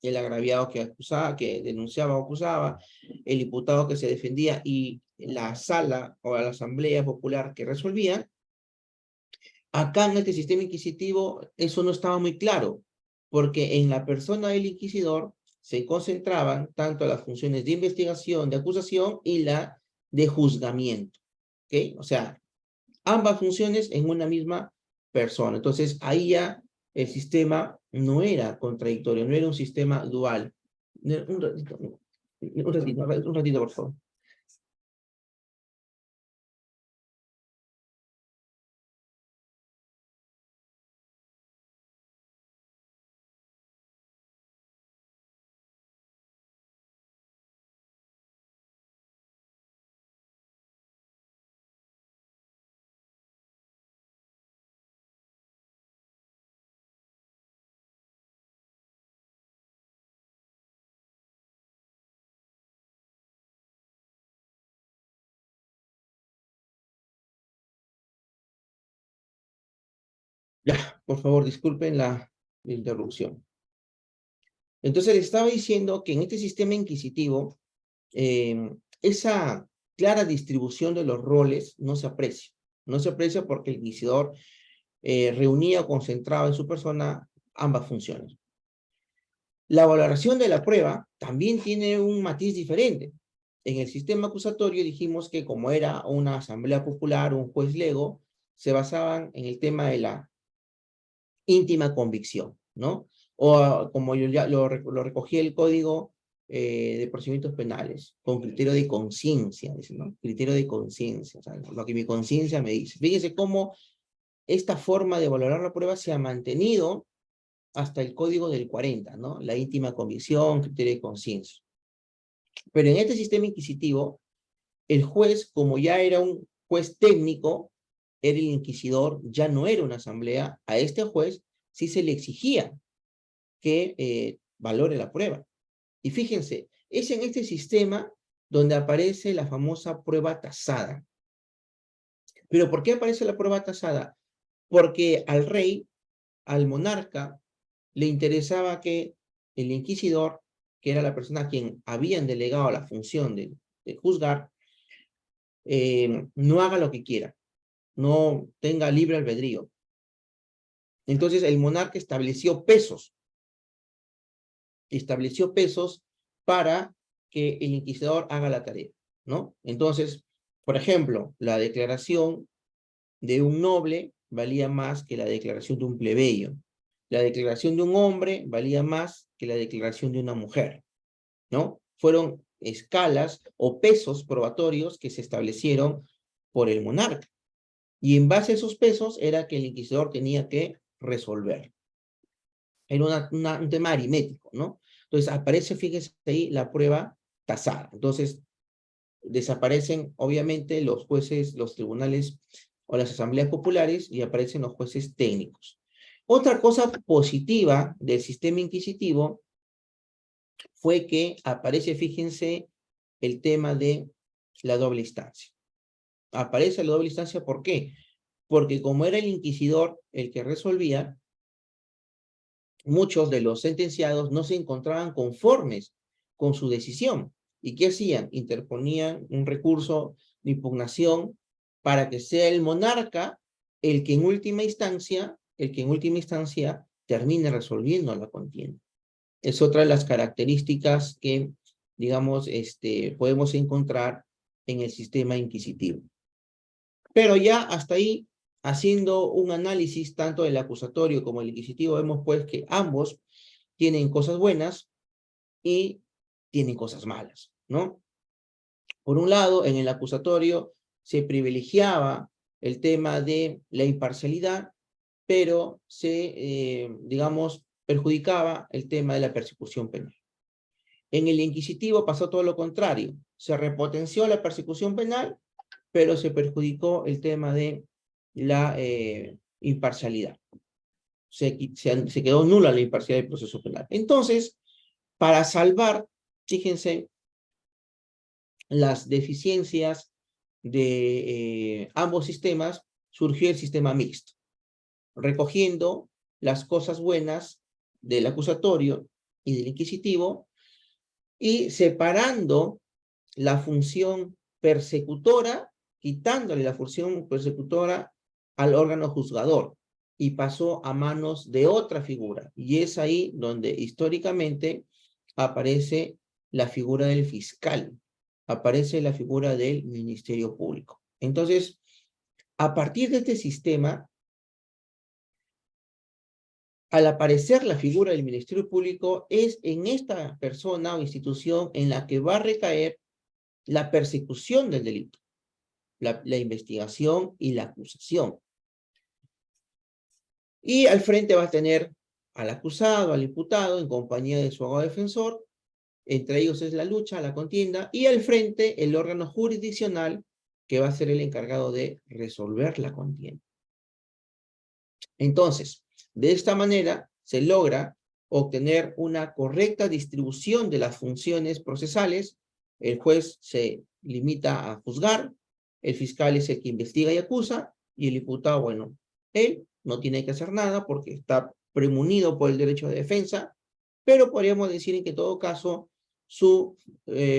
Speaker 1: el agraviado que acusaba, que denunciaba o acusaba, el imputado que se defendía y la sala o la asamblea popular que resolvía. Acá en este sistema inquisitivo eso no estaba muy claro, porque en la persona del inquisidor se concentraban tanto las funciones de investigación, de acusación y la de juzgamiento. ¿Ok? O sea, ambas funciones en una misma persona. Entonces, ahí ya el sistema no era contradictorio, no era un sistema dual. Un ratito, por favor. Ya, por favor, disculpen la interrupción. Entonces, les estaba diciendo que en este sistema inquisitivo, esa clara distribución de los roles no se aprecia. No se aprecia porque el inquisidor reunía o concentraba en su persona ambas funciones. La valoración de la prueba también tiene un matiz diferente. En el sistema acusatorio dijimos que como era una asamblea popular, un juez lego, se basaban en el tema de la íntima convicción, ¿no? O como yo ya lo recogí el Código de Procedimientos Penales, con criterio de conciencia, ¿no? Criterio de conciencia, o sea, lo que mi conciencia me dice. Fíjense cómo esta forma de valorar la prueba se ha mantenido hasta el Código del 40, ¿no? La íntima convicción, criterio de conciencia. Pero en este sistema inquisitivo, el juez, como ya era un juez técnico, era el inquisidor, ya no era una asamblea, a este juez sí se le exigía que valore la prueba. Y fíjense, es en este sistema donde aparece la famosa prueba tasada. ¿Pero por qué aparece la prueba tasada? Porque al rey, al monarca, le interesaba que el inquisidor, que era la persona a quien habían delegado la función de juzgar, no haga lo que quiera, no tenga libre albedrío. Entonces el monarca estableció pesos para que el inquisidor haga la tarea, ¿no? Entonces, por ejemplo, la declaración de un noble valía más que la declaración de un plebeyo. La declaración de un hombre valía más que la declaración de una mujer, ¿no? Fueron escalas o pesos probatorios que se establecieron por el monarca. Y en base a esos pesos era que el inquisidor tenía que resolver. Era un tema aritmético, ¿no? Entonces aparece, fíjese ahí, la prueba tasada. Entonces desaparecen, obviamente, los jueces, los tribunales o las asambleas populares y aparecen los jueces técnicos. Otra cosa positiva del sistema inquisitivo fue que aparece, fíjense, el tema de la doble instancia. Aparece la doble instancia, ¿por qué? Porque como era el inquisidor el que resolvía, muchos de los sentenciados no se encontraban conformes con su decisión. ¿Y qué hacían? Interponían un recurso de impugnación para que sea el monarca el que en última instancia, termine resolviendo la contienda. Es otra de las características que, digamos, podemos encontrar en el sistema inquisitivo. Pero ya hasta ahí, haciendo un análisis tanto del acusatorio como el inquisitivo, vemos pues que ambos tienen cosas buenas y tienen cosas malas, ¿no? Por un lado, en el acusatorio se privilegiaba el tema de la imparcialidad, pero digamos, perjudicaba el tema de la persecución penal. En el inquisitivo pasó todo lo contrario. Se repotenció la persecución penal, pero se perjudicó el tema de la imparcialidad. Se quedó nula la imparcialidad del proceso penal. Entonces, para salvar, fíjense, las deficiencias de ambos sistemas, surgió el sistema mixto, recogiendo las cosas buenas del acusatorio y del inquisitivo y separando la función persecutora, quitándole la función persecutora al órgano juzgador y pasó a manos de otra figura. Y es ahí donde históricamente aparece la figura del fiscal, aparece la figura del Ministerio Público. Entonces, a partir de este sistema, al aparecer la figura del Ministerio Público, es en esta persona o institución en la que va a recaer la persecución del delito, la investigación y la acusación. Y al frente va a tener al acusado, al imputado, en compañía de su abogado defensor, entre ellos es la lucha, la contienda, y al frente el órgano jurisdiccional que va a ser el encargado de resolver la contienda. Entonces, de esta manera se logra obtener una correcta distribución de las funciones procesales. El juez se limita a juzgar, el fiscal es el que investiga y acusa, y el imputado, bueno, Él no tiene que hacer nada porque está premunido por el derecho de defensa, pero podríamos decir en que en todo caso su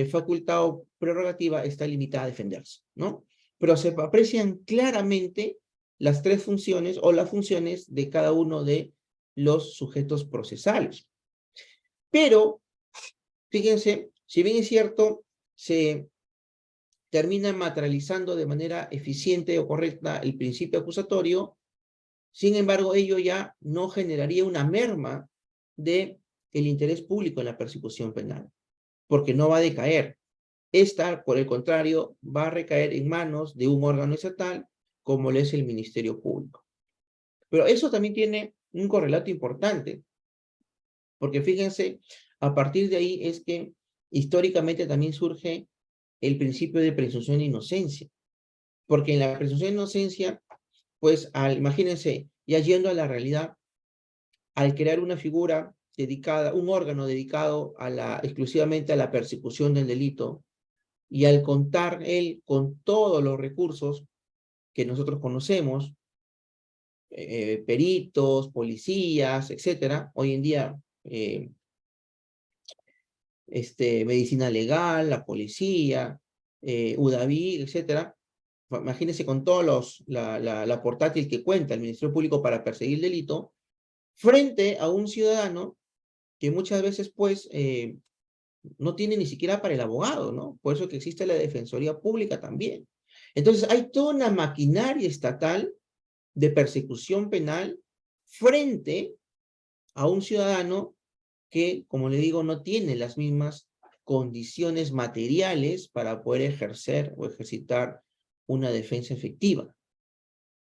Speaker 1: facultad o prerrogativa está limitada a defenderse, ¿no? Pero se aprecian claramente las tres funciones o las funciones de cada uno de los sujetos procesales. Pero, fíjense, si bien es cierto, se termina materializando de manera eficiente o correcta el principio acusatorio, sin embargo, ello ya no generaría una merma del interés público en la persecución penal, porque no va a decaer. Esta, por el contrario, va a recaer en manos de un órgano estatal como lo es el Ministerio Público. Pero eso también tiene un correlato importante, porque fíjense, a partir de ahí es que históricamente también surge el principio de presunción de inocencia, porque en la presunción de inocencia, pues imagínense, ya yendo a la realidad, al crear una figura dedicada, un órgano dedicado exclusivamente a la persecución del delito, y al contar él con todos los recursos que nosotros conocemos, peritos, policías, etcétera, hoy en día medicina legal, la policía, UDAVI, etcétera. Imagínense con todos la portátil que cuenta el Ministerio Público para perseguir el delito, frente a un ciudadano que muchas veces, pues, no tiene ni siquiera para el abogado, ¿no? Por eso que existe la Defensoría Pública también. Entonces, hay toda una maquinaria estatal de persecución penal frente a un ciudadano que, como le digo, no tiene las mismas condiciones materiales para poder ejercer o ejercitar una defensa efectiva.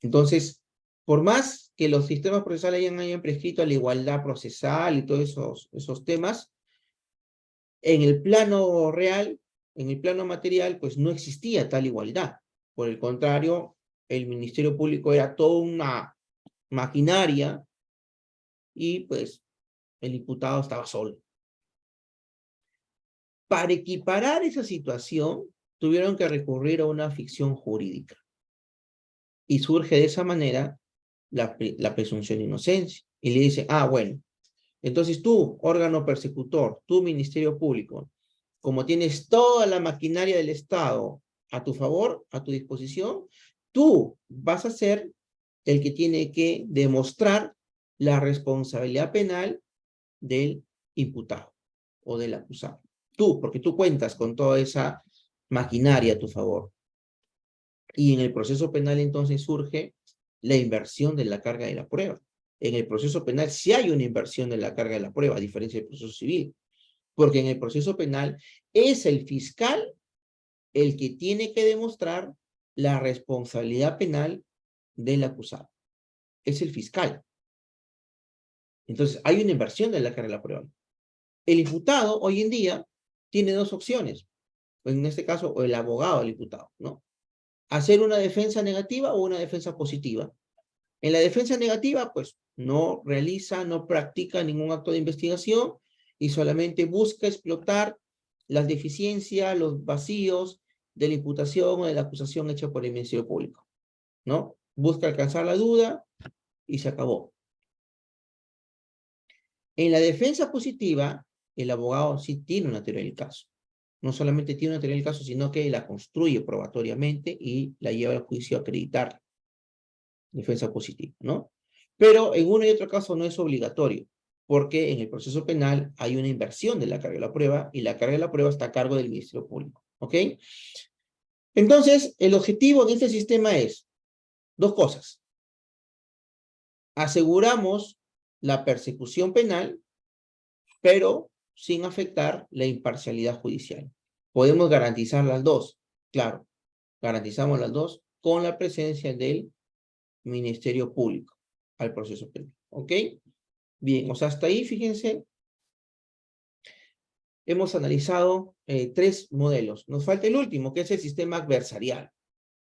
Speaker 1: Entonces, por más que los sistemas procesales hayan prescrito la igualdad procesal y todos esos temas, en el plano real, en el plano material, pues no existía tal igualdad. Por el contrario, el Ministerio Público era toda una maquinaria y pues el imputado estaba solo. Para equiparar esa situación, tuvieron que recurrir a una ficción jurídica. Y surge de esa manera la presunción de inocencia. Y le dice, bueno, entonces tú, órgano persecutor, tú, Ministerio Público, como tienes toda la maquinaria del Estado a tu favor, a tu disposición, tú vas a ser el que tiene que demostrar la responsabilidad penal del imputado o del acusado. Tú, porque tú cuentas con toda esa maquinaria a tu favor. Y en el proceso penal entonces surge la inversión de la carga de la prueba. En el proceso penal sí hay una inversión de la carga de la prueba, a diferencia del proceso civil. Porque en el proceso penal es el fiscal el que tiene que demostrar la responsabilidad penal del acusado. Es el fiscal. Entonces, hay una inversión de la carga de la prueba. El imputado hoy en día tiene dos opciones. En este caso, o el abogado del imputado, ¿no? Hacer una defensa negativa o una defensa positiva. En la defensa negativa, pues, no realiza, no practica ningún acto de investigación y solamente busca explotar las deficiencias, los vacíos de la imputación o de la acusación hecha por el Ministerio Público, ¿no? Busca alcanzar la duda y se acabó. En la defensa positiva, el abogado sí tiene una teoría del caso. No solamente tiene una teoría del caso, sino que la construye probatoriamente y la lleva al juicio a acreditar. Defensa positiva, ¿no? Pero en uno y otro caso no es obligatorio, porque en el proceso penal hay una inversión de la carga de la prueba y la carga de la prueba está a cargo del Ministerio Público, ¿ok? Entonces, el objetivo en este sistema es dos cosas. Aseguramos la persecución penal, pero sin afectar la imparcialidad judicial. Podemos garantizar las dos, claro, garantizamos las dos con la presencia del Ministerio Público al proceso penal, ¿ok? Bien, o sea, hasta ahí, fíjense, hemos analizado tres modelos. Nos falta el último, que es el sistema adversarial,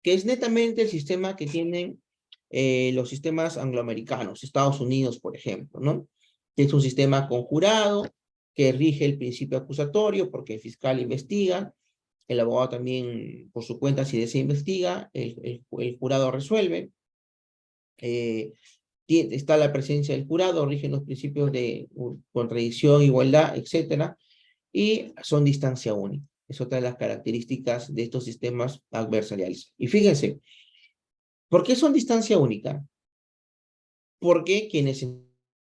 Speaker 1: que es netamente el sistema que tienen los sistemas angloamericanos, Estados Unidos, por ejemplo, ¿no? Que es un sistema conjurado, que rige el principio acusatorio, porque el fiscal investiga, el abogado también, por su cuenta, si desea investiga, el jurado resuelve, está la presencia del jurado, rigen los principios de contradicción, igualdad, etcétera, y son distancia única. Es otra de las características de estos sistemas adversariales. Y fíjense, ¿por qué son distancia única? Porque quienes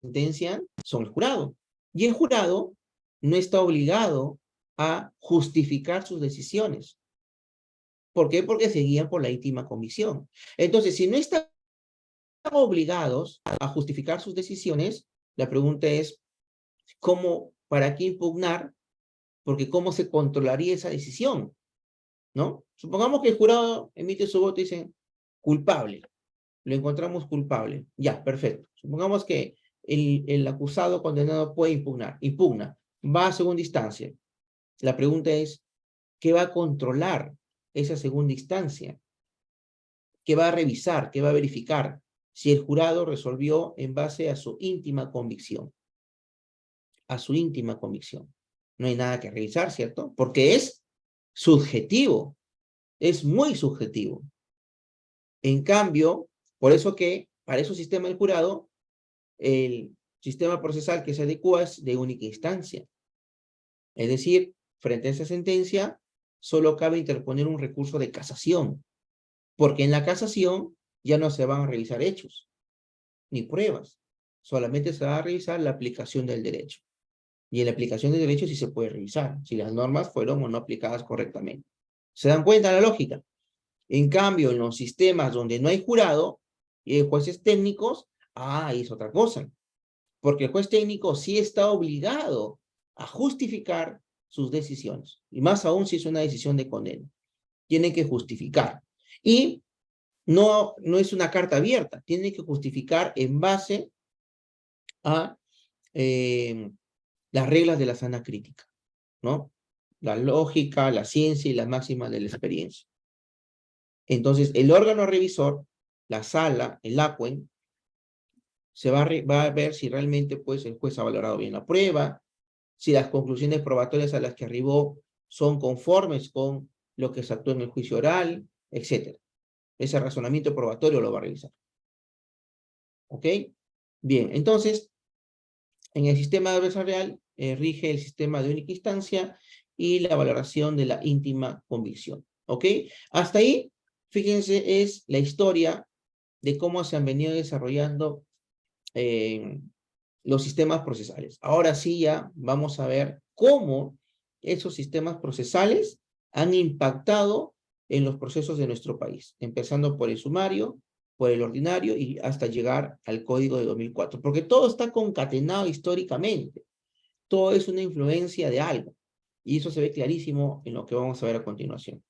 Speaker 1: sentencian son el jurado. Y el jurado no está obligado a justificar sus decisiones. ¿Por qué? Porque se guían por la íntima convicción. Entonces, si no están obligados a justificar sus decisiones, la pregunta es, ¿cómo, para qué impugnar? Porque ¿cómo se controlaría esa decisión? ¿No? Supongamos que el jurado emite su voto y dice, culpable, lo encontramos culpable. Ya, perfecto. Supongamos que el acusado condenado puede impugnar, impugna, va a segunda instancia. La pregunta es, ¿qué va a controlar esa segunda instancia? ¿Qué va a revisar? ¿Qué va a verificar? Si el jurado resolvió en base a su íntima convicción. A su íntima convicción. No hay nada que revisar, ¿cierto? Porque es subjetivo. Es muy subjetivo. En cambio, por eso que para esos sistemas del jurado, el sistema procesal que se adecua es de única instancia. Es decir, frente a esa sentencia, solo cabe interponer un recurso de casación, porque en la casación ya no se van a revisar hechos, ni pruebas, solamente se va a revisar la aplicación del derecho. Y en la aplicación del derecho sí se puede revisar, si las normas fueron o no aplicadas correctamente. ¿Se dan cuenta de la lógica? En cambio, en los sistemas donde no hay jurado y hay jueces técnicos, es otra cosa. Porque el juez técnico sí está obligado a justificar sus decisiones. Y más aún si es una decisión de condena. Tiene que justificar. Y no es una carta abierta. Tiene que justificar en base a las reglas de la sana crítica, ¿no? La lógica, la ciencia y las máximas de la experiencia. Entonces, el órgano revisor, la sala, el ACUEN, se va a ver si realmente pues, el juez ha valorado bien la prueba, si las conclusiones probatorias a las que arribó son conformes con lo que se actuó en el juicio oral, etc. Ese razonamiento probatorio lo va a revisar. ¿Ok? Bien, entonces, en el sistema adversarial rige el sistema de única instancia y la valoración de la íntima convicción. ¿Ok? Hasta ahí, fíjense, es la historia de cómo se han venido desarrollando los sistemas procesales. Ahora sí ya vamos a ver cómo esos sistemas procesales han impactado en los procesos de nuestro país, empezando por el sumario, por el ordinario y hasta llegar al Código de 2004, porque todo está concatenado históricamente, todo es una influencia de algo, y eso se ve clarísimo en lo que vamos a ver a continuación.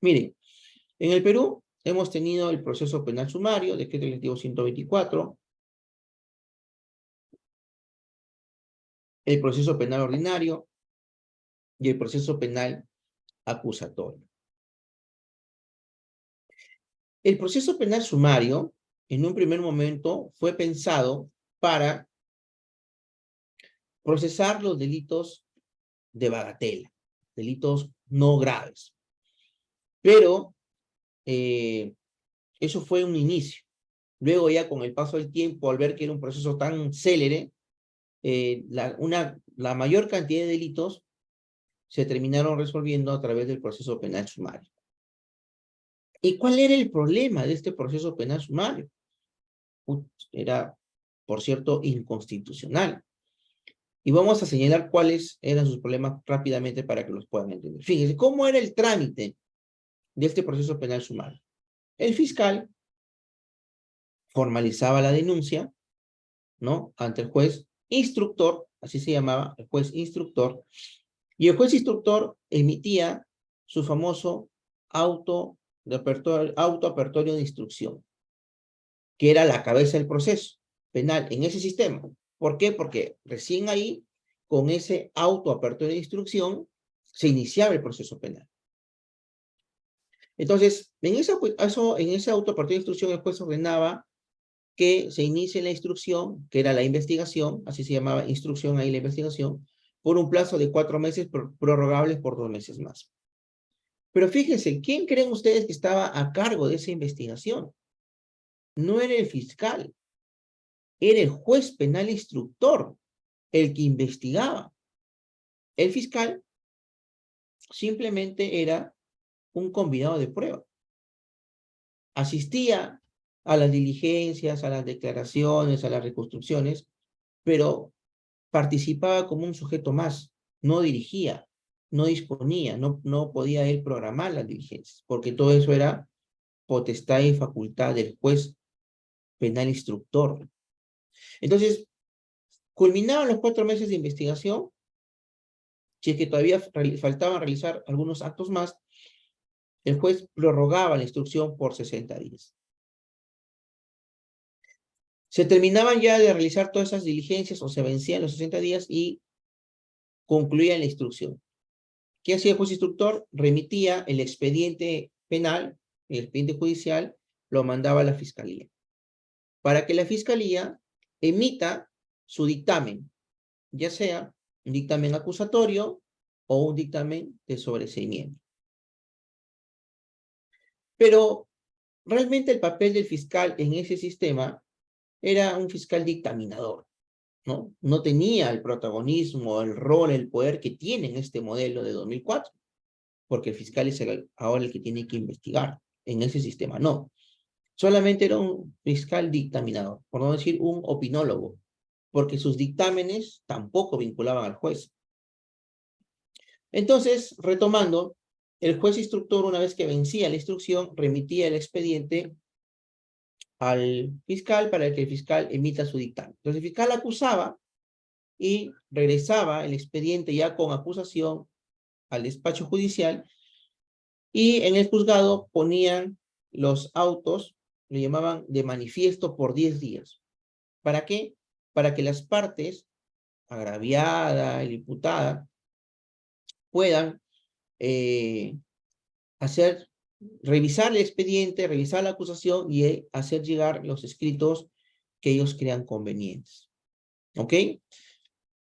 Speaker 1: Miren, en el Perú hemos tenido el proceso penal sumario, decreto legislativo 124, el proceso penal ordinario y el proceso penal acusatorio. El proceso penal sumario, en un primer momento, fue pensado para procesar los delitos de bagatela, delitos no graves. Pero eso fue un inicio. Luego ya con el paso del tiempo, al ver que era un proceso tan célere, la mayor cantidad de delitos se terminaron resolviendo a través del proceso penal sumario. ¿Y cuál era el problema de este proceso penal sumario? Era, por cierto, inconstitucional. Y vamos a señalar cuáles eran sus problemas rápidamente para que los puedan entender. Fíjense, ¿cómo era el trámite de este proceso penal sumario? El fiscal formalizaba la denuncia, ¿no? Ante el juez instructor, así se llamaba, el juez instructor, y el juez instructor emitía su famoso autoapertorio de instrucción, que era la cabeza del proceso penal en ese sistema. ¿Por qué? Porque recién ahí, con ese autoapertorio de instrucción, se iniciaba el proceso penal. Entonces, en ese autoapertorio de instrucción, el juez ordenaba que se inicie la instrucción, que era la investigación, así se llamaba instrucción ahí la investigación, por un plazo de 4 meses, prorrogables por 2 meses más. Pero fíjense, ¿quién creen ustedes que estaba a cargo de esa investigación? no era el fiscal, era el juez penal instructor el que investigaba. El fiscal simplemente era un convidado de prueba. Asistía a las diligencias, a las declaraciones, a las reconstrucciones, pero participaba como un sujeto más, no dirigía, no disponía, no podía él programar las diligencias, porque todo eso era potestad y facultad del juez penal instructor. Entonces, culminaban los 4 meses de investigación, si es que todavía faltaban realizar algunos actos más, el juez prorrogaba la instrucción por 60 días. Se terminaban ya de realizar todas esas diligencias o se vencían los 60 días y concluía la instrucción. ¿Qué hacía el juez instructor? Remitía el expediente penal, el expediente judicial, lo mandaba a la fiscalía, para que la fiscalía emita su dictamen, ya sea un dictamen acusatorio o un dictamen de sobreseimiento. Pero realmente el papel del fiscal en ese sistema era un fiscal dictaminador, ¿no? No tenía el protagonismo, el rol, el poder que tiene en este modelo de 2004, porque el fiscal es ahora el que tiene que investigar. En ese sistema no. Solamente era un fiscal dictaminador, por no decir un opinólogo, porque sus dictámenes tampoco vinculaban al juez. Entonces, retomando, el juez instructor, una vez que vencía la instrucción, remitía el expediente al fiscal para que el fiscal emita su dictamen. Entonces, el fiscal acusaba y regresaba el expediente ya con acusación al despacho judicial y en el juzgado ponían los autos, lo llamaban de manifiesto por 10 días. ¿Para qué? Para que las partes, agraviada, la imputada, puedan revisar el expediente, revisar la acusación y hacer llegar los escritos que ellos crean convenientes. ¿Ok?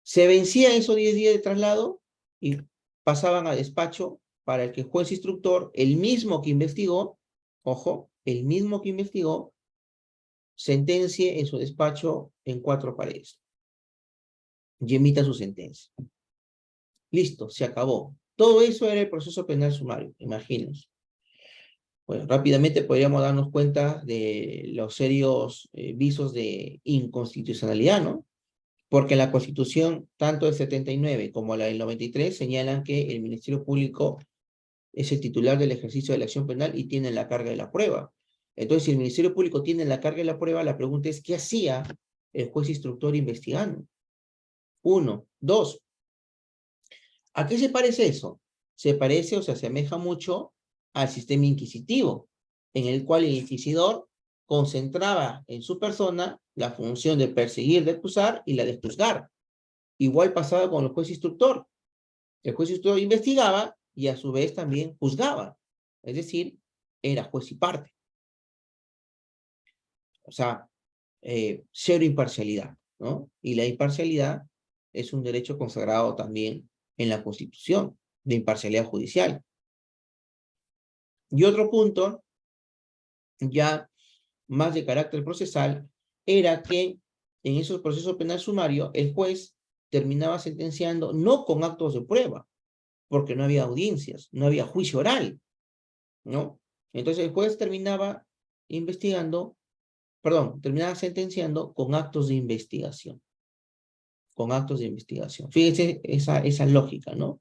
Speaker 1: Se vencían esos 10 días de traslado y pasaban a despacho para el que el juez instructor, el mismo que investigó, ojo, el mismo que investigó, sentencie en su despacho en 4 paredes y emita su sentencia. Listo, se acabó. Todo eso era el proceso penal sumario, imagínense. Bueno, rápidamente podríamos darnos cuenta de los serios visos de inconstitucionalidad, ¿no? Porque la Constitución, tanto del 79 como la del 93, señalan que el Ministerio Público es el titular del ejercicio de la acción penal y tiene la carga de la prueba. Entonces, si el Ministerio Público tiene la carga de la prueba, la pregunta es, ¿qué hacía el juez instructor investigando? 1. 2. ¿A qué se parece eso? Se parece o se asemeja mucho al sistema inquisitivo, en el cual el inquisidor concentraba en su persona la función de perseguir, de acusar y la de juzgar. Igual pasaba con el juez instructor. El juez instructor investigaba y a su vez también juzgaba. Es decir, era juez y parte. O sea, cero imparcialidad, ¿no? Y la imparcialidad es un derecho consagrado también en la Constitución, de imparcialidad judicial. Y otro punto, ya más de carácter procesal, era que en esos procesos penal sumario, el juez terminaba sentenciando no con actos de prueba, porque no había audiencias, no había juicio oral, ¿no? Entonces el juez terminaba terminaba sentenciando con actos de investigación. Con actos de investigación. Fíjense esa lógica, ¿no?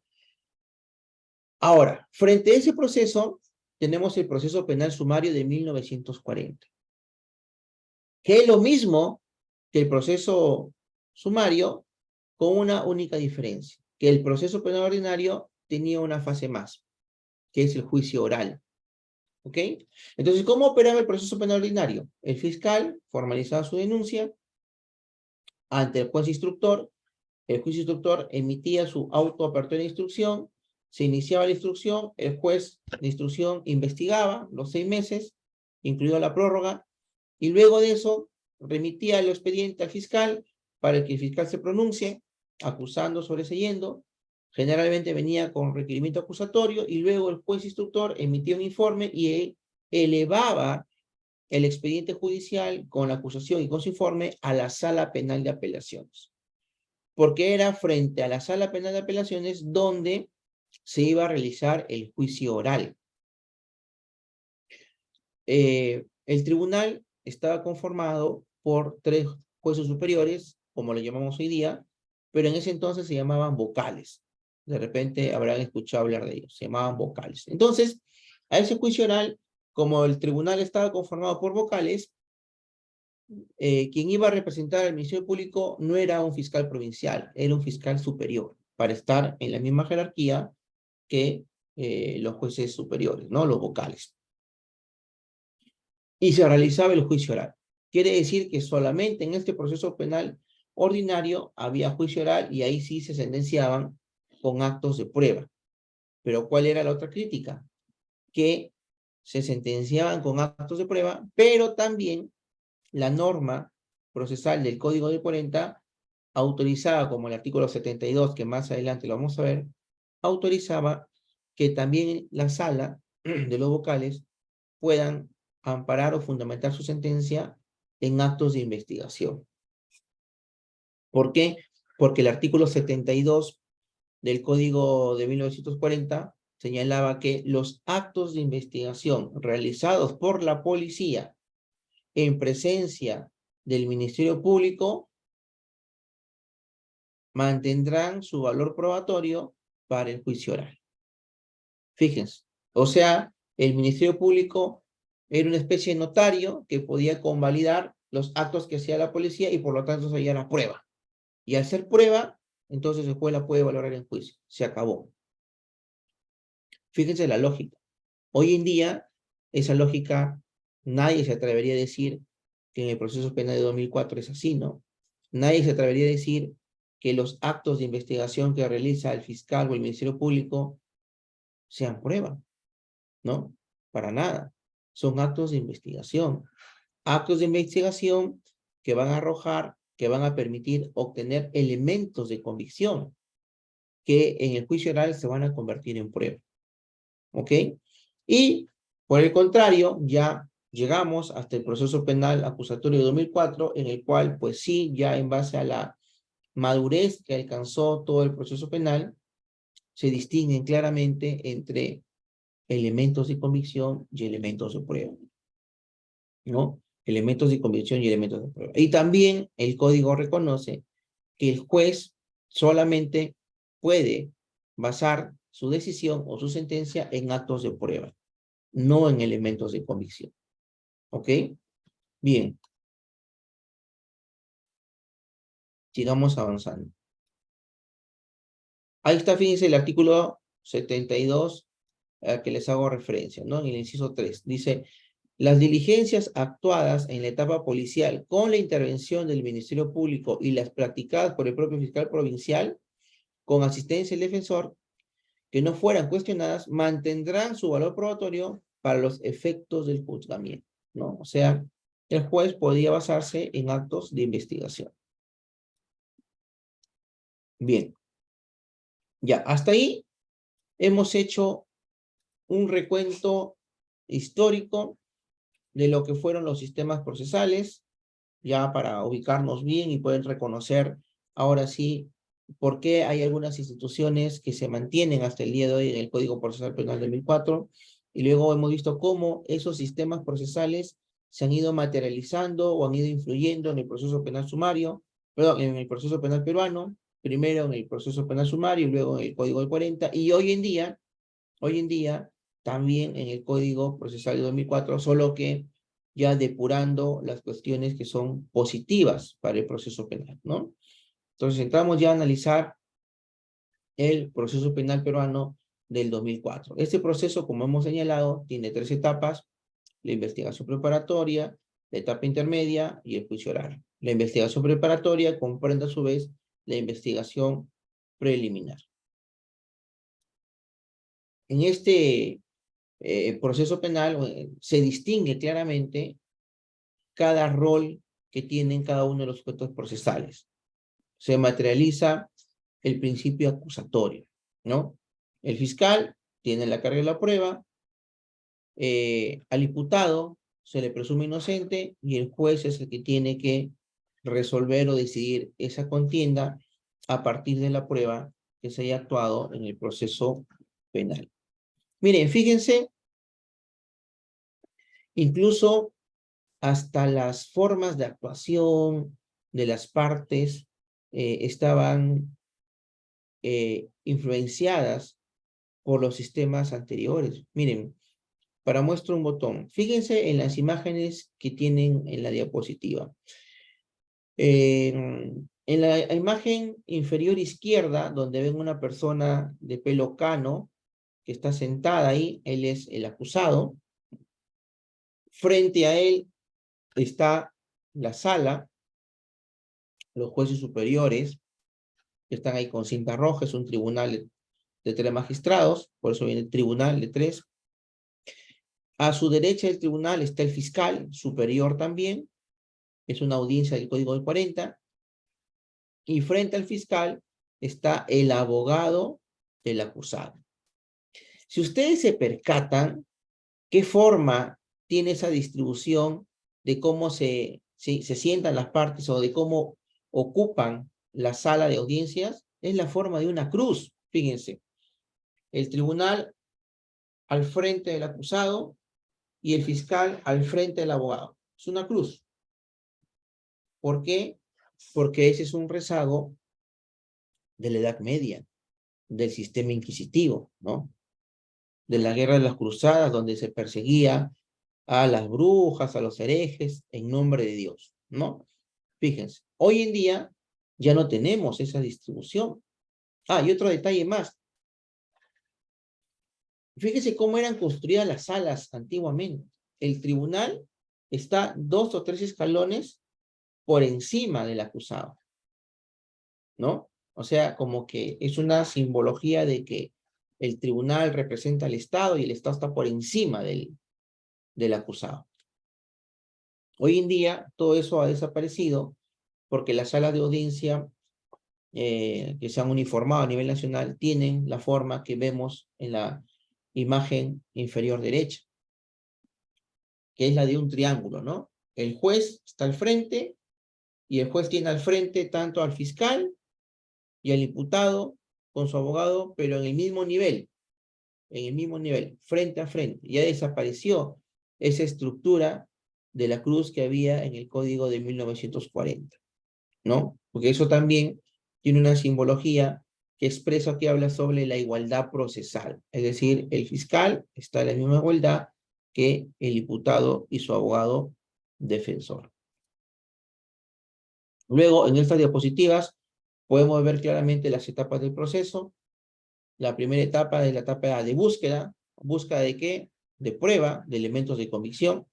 Speaker 1: Ahora, frente a ese proceso, tenemos el proceso penal sumario de 1940, que es lo mismo que el proceso sumario, con una única diferencia, que el proceso penal ordinario tenía una fase más, que es el juicio oral. ¿Ok? Entonces, ¿cómo operaba el proceso penal ordinario? El fiscal formalizaba su denuncia ante el juez instructor. El juez instructor emitía su autoapertura de instrucción, se iniciaba la instrucción, el juez de instrucción investigaba los 6 meses, incluido la prórroga, y luego de eso remitía el expediente al fiscal para que el fiscal se pronuncie, acusando, sobreseyendo. Generalmente venía con requerimiento acusatorio y luego el juez instructor emitía un informe y elevaba el expediente judicial con la acusación y con su informe a la Sala Penal de Apelaciones. Porque era frente a la Sala Penal de Apelaciones donde se iba a realizar el juicio oral. El tribunal estaba conformado por 3 jueces superiores, como lo llamamos hoy día, pero en ese entonces se llamaban vocales. De repente habrán escuchado hablar de ellos, se llamaban vocales. Entonces, a ese juicio oral, como el tribunal estaba conformado por vocales, quien iba a representar al Ministerio Público no era un fiscal provincial, era un fiscal superior, para estar en la misma jerarquía que los jueces superiores, ¿no? Los vocales. Y se realizaba el juicio oral. Quiere decir que solamente en este proceso penal ordinario había juicio oral y ahí sí se sentenciaban con actos de prueba. Pero ¿cuál era la otra crítica? Que se sentenciaban con actos de prueba, pero también la norma procesal del Código de 40 autorizaba, como el artículo 72, que más adelante lo vamos a ver, autorizaba que también la sala de los vocales puedan amparar o fundamentar su sentencia en actos de investigación. ¿Por qué? Porque el artículo 72 del Código de 1940 señalaba que los actos de investigación realizados por la policía en presencia del Ministerio Público mantendrán su valor probatorio para el juicio oral. Fíjense, o sea, el Ministerio Público era una especie de notario que podía convalidar los actos que hacía la policía y por lo tanto se hacía la prueba. Y al ser prueba, entonces el juez la puede valorar en juicio. Se acabó. Fíjense la lógica. Hoy en día, esa lógica, nadie se atrevería a decir que en el proceso penal de 2004 es así, ¿no? Nadie se atrevería a decir que los actos de investigación que realiza el fiscal o el Ministerio Público sean prueba, ¿no? Para nada. Son actos de investigación. Actos de investigación que van a arrojar, que van a permitir obtener elementos de convicción que en el juicio oral se van a convertir en prueba. ¿Ok? Y por el contrario, ya llegamos hasta el proceso penal acusatorio de 2004, en el cual, pues sí, ya en base a la madurez que alcanzó todo el proceso penal, se distinguen claramente entre elementos de convicción y elementos de prueba, ¿no? Elementos de convicción y elementos de prueba. Y también el código reconoce que el juez solamente puede basar su decisión o su sentencia en actos de prueba, no en elementos de convicción. ¿Ok? Bien. Sigamos avanzando. Ahí está, fíjense, el artículo 72 que les hago referencia, ¿no? En el inciso 3. Dice, las diligencias actuadas en la etapa policial con la intervención del Ministerio Público y las practicadas por el propio fiscal provincial con asistencia del defensor que no fueran cuestionadas mantendrán su valor probatorio para los efectos del juzgamiento, ¿no? O sea, el juez podía basarse en actos de investigación. Bien. Ya, hasta ahí hemos hecho un recuento histórico de lo que fueron los sistemas procesales, ya para ubicarnos bien y poder reconocer ahora sí por qué hay algunas instituciones que se mantienen hasta el día de hoy en el Código Procesal Penal de 2004, y luego hemos visto cómo esos sistemas procesales se han ido materializando o han ido influyendo en el proceso penal sumario, perdón, en el proceso penal peruano, primero en el proceso penal sumario y luego en el Código del 40, y hoy en día también en el Código Procesal de 2004, solo que ya depurando las cuestiones que son positivas para el proceso penal, ¿no? Entonces entramos ya a analizar el proceso penal peruano del 2004. Este proceso, como hemos señalado, tiene 3 etapas: la investigación preparatoria, la etapa intermedia y el juicio oral. La investigación preparatoria comprende a su vez la investigación preliminar. En este proceso penal se distingue claramente cada rol que tienen cada uno de los sujetos procesales. Se materializa el principio acusatorio, ¿no? El fiscal tiene la carga de la prueba, al imputado se le presume inocente y el juez es el que tiene que resolver o decidir esa contienda a partir de la prueba que se haya actuado en el proceso penal. Miren, fíjense, incluso hasta las formas de actuación de las partes estaban influenciadas por los sistemas anteriores. Miren, para muestra un botón, fíjense en las imágenes que tienen en la diapositiva. En la imagen inferior izquierda, donde ven una persona de pelo cano, que está sentada ahí, él es el acusado. Frente a él está la sala, los jueces superiores, que están ahí con cinta roja, es un tribunal de 3 magistrados, por eso viene el tribunal de 3. A su derecha del tribunal está el fiscal superior también, es una audiencia del Código del 40, y frente al fiscal está el abogado del acusado. Si ustedes se percatan, ¿qué forma tiene esa distribución de cómo se sientan las partes o de cómo ocupan la sala de audiencias? Es la forma de una cruz, fíjense. El tribunal al frente del acusado y el fiscal al frente del abogado. Es una cruz. ¿Por qué? Porque ese es un rezago de la Edad Media, del sistema inquisitivo, ¿no? De la guerra de las cruzadas, donde se perseguía a las brujas, a los herejes, en nombre de Dios, ¿no? Fíjense, hoy en día ya no tenemos esa distribución. Ah, y otro detalle más. Fíjense cómo eran construidas las salas antiguamente. El tribunal está 2 o 3 escalones por encima del acusado, ¿no? O sea, como que es una simbología de que el tribunal representa al Estado y el Estado está por encima del acusado. Hoy en día todo eso ha desaparecido porque las salas de audiencia que se han uniformado a nivel nacional tienen la forma que vemos en la imagen inferior derecha, que es la de un triángulo, ¿no? El juez está al frente y el juez tiene al frente tanto al fiscal y al imputado con su abogado, pero en el mismo nivel, frente a frente. Ya desapareció esa estructura de la cruz que había en el Código de 1940, ¿no? Porque eso también tiene una simbología que expresa que habla sobre la igualdad procesal. Es decir, el fiscal está en la misma igualdad que el imputado y su abogado defensor. Luego, en estas diapositivas, podemos ver claramente las etapas del proceso. La primera etapa es la etapa de búsqueda. ¿Búsqueda de qué? De prueba, de elementos de convicción,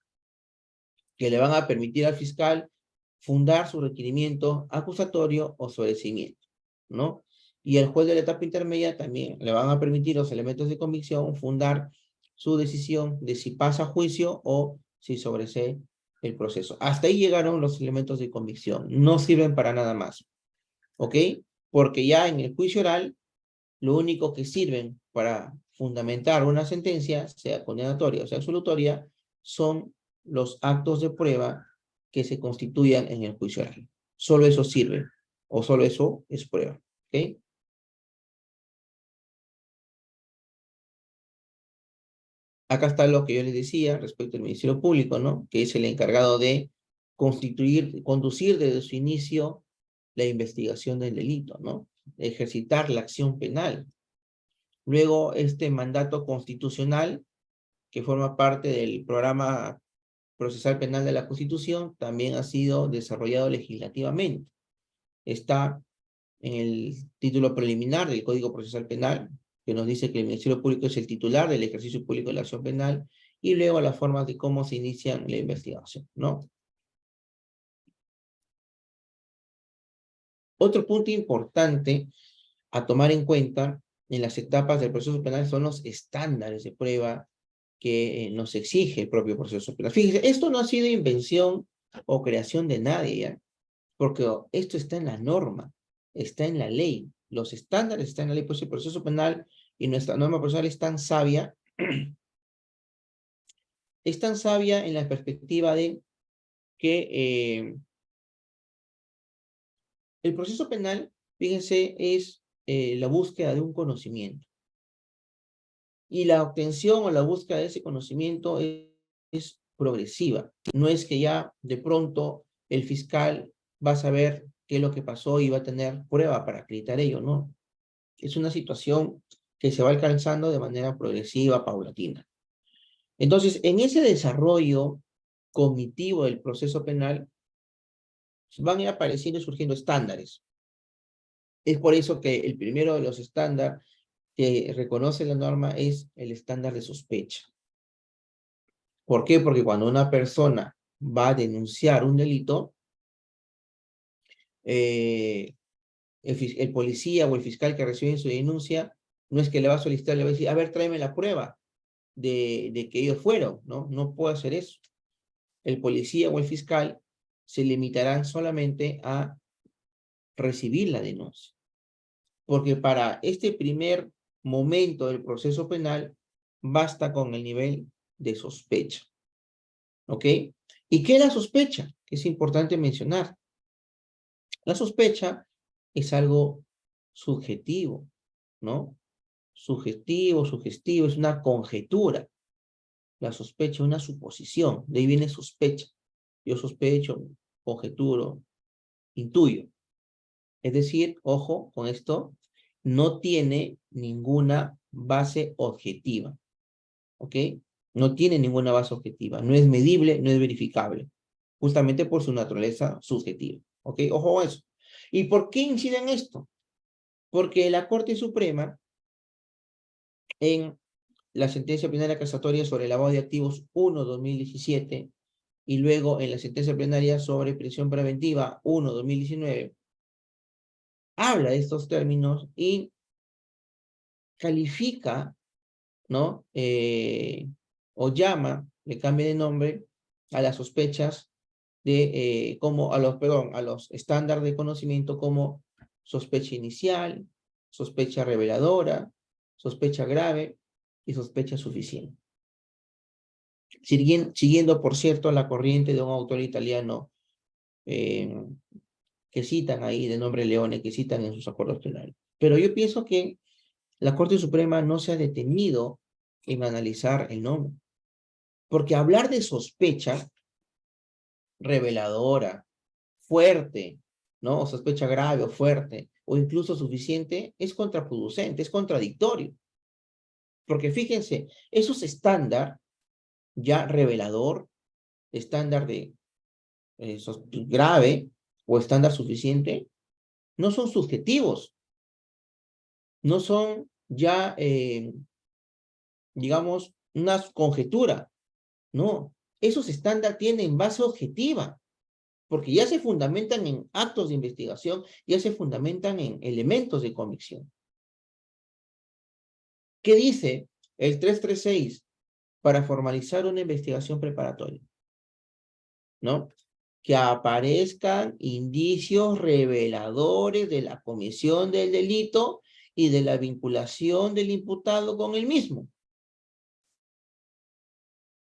Speaker 1: que le van a permitir al fiscal fundar su requerimiento acusatorio o sobreseimiento, ¿no? Y el juez de la etapa intermedia también le van a permitir los elementos de convicción fundar su decisión de si pasa a juicio o si sobresee el proceso. Hasta ahí llegaron los elementos de convicción. No sirven para nada más, ¿ok? Porque ya en el juicio oral, lo único que sirven para fundamentar una sentencia, sea condenatoria o sea absolutoria, son los actos de prueba que se constituyan en el juicio oral. Solo eso sirve, o solo eso es prueba, ¿ok? Acá está lo que yo les decía respecto al Ministerio Público, ¿no? Que es el encargado de conducir desde su inicio la investigación del delito, ¿no? Ejercitar la acción penal. Luego, este mandato constitucional, que forma parte del programa procesal penal de la Constitución, también ha sido desarrollado legislativamente. Está en el título preliminar del Código Procesal Penal, que nos dice que el Ministerio Público es el titular del ejercicio público de la acción penal, y luego las formas de cómo se inicia la investigación, ¿no? Otro punto importante a tomar en cuenta en las etapas del proceso penal son los estándares de prueba que nos exige el propio proceso penal. Fíjense, esto no ha sido invención o creación de nadie, ¿ya? Porque esto está en la norma, está en la ley. Los estándares están en la ley, pues el proceso penal y nuestra norma procesal es tan sabia es tan sabia en la perspectiva de que el proceso penal, fíjense, es la búsqueda de un conocimiento. Y la obtención o la búsqueda de ese conocimiento es progresiva. No es que ya de pronto el fiscal va a saber qué es lo que pasó y va a tener prueba para acreditar ello, ¿no? Es una situación que se va alcanzando de manera progresiva, paulatina. Entonces, en ese desarrollo cognitivo del proceso penal, van a ir apareciendo y surgiendo estándares. Es por eso que el primero de los estándares que reconoce la norma es el estándar de sospecha. ¿Por qué? Porque cuando una persona va a denunciar un delito, el policía o el fiscal que recibe su denuncia no es que le va a solicitar, le va a decir, a ver, tráeme la prueba de que ellos fueron, ¿no? No puede hacer eso. El policía o el fiscal se limitarán solamente a recibir la denuncia. Porque para este primer momento del proceso penal, basta con el nivel de sospecha. ¿Ok? ¿Y qué es la sospecha? Es importante mencionar. La sospecha es algo subjetivo, ¿no? Sugestivo, es una conjetura. La sospecha es una suposición, de ahí viene sospecha. Yo sospecho, conjeturo, intuyo. Es decir, ojo con esto, no tiene ninguna base objetiva, ¿ok? No tiene ninguna base objetiva, no es medible, no es verificable, justamente por su naturaleza subjetiva, ¿ok? Ojo a eso. ¿Y por qué incide en esto? Porque la Corte Suprema, en la sentencia plenaria casatoria sobre el lavado de activos 1/2017, y luego en la sentencia plenaria sobre prisión preventiva 1/2019, habla de estos términos y califica, ¿no? O llama, le cambia de nombre a las sospechas como a los estándares de conocimiento como sospecha inicial, sospecha reveladora, sospecha grave y sospecha suficiente. Siguiendo, por cierto, la corriente de un autor italiano que citan ahí, de nombre Leone, que citan en sus acuerdos penales. Pero yo pienso que la Corte Suprema no se ha detenido en analizar el nombre. Porque hablar de sospecha reveladora, fuerte, ¿no? O sospecha grave o fuerte, o incluso suficiente, es contraproducente, es contradictorio. Porque fíjense, esos estándar ya revelador, estándar de grave o estándar suficiente, no son subjetivos, no son ya, digamos, una conjetura. No, esos estándares tienen base objetiva, porque ya se fundamentan en actos de investigación, ya se fundamentan en elementos de convicción. ¿Qué dice el 336 para formalizar una investigación preparatoria? ¿No? Que aparezcan indicios reveladores de la comisión del delito y de la vinculación del imputado con el mismo.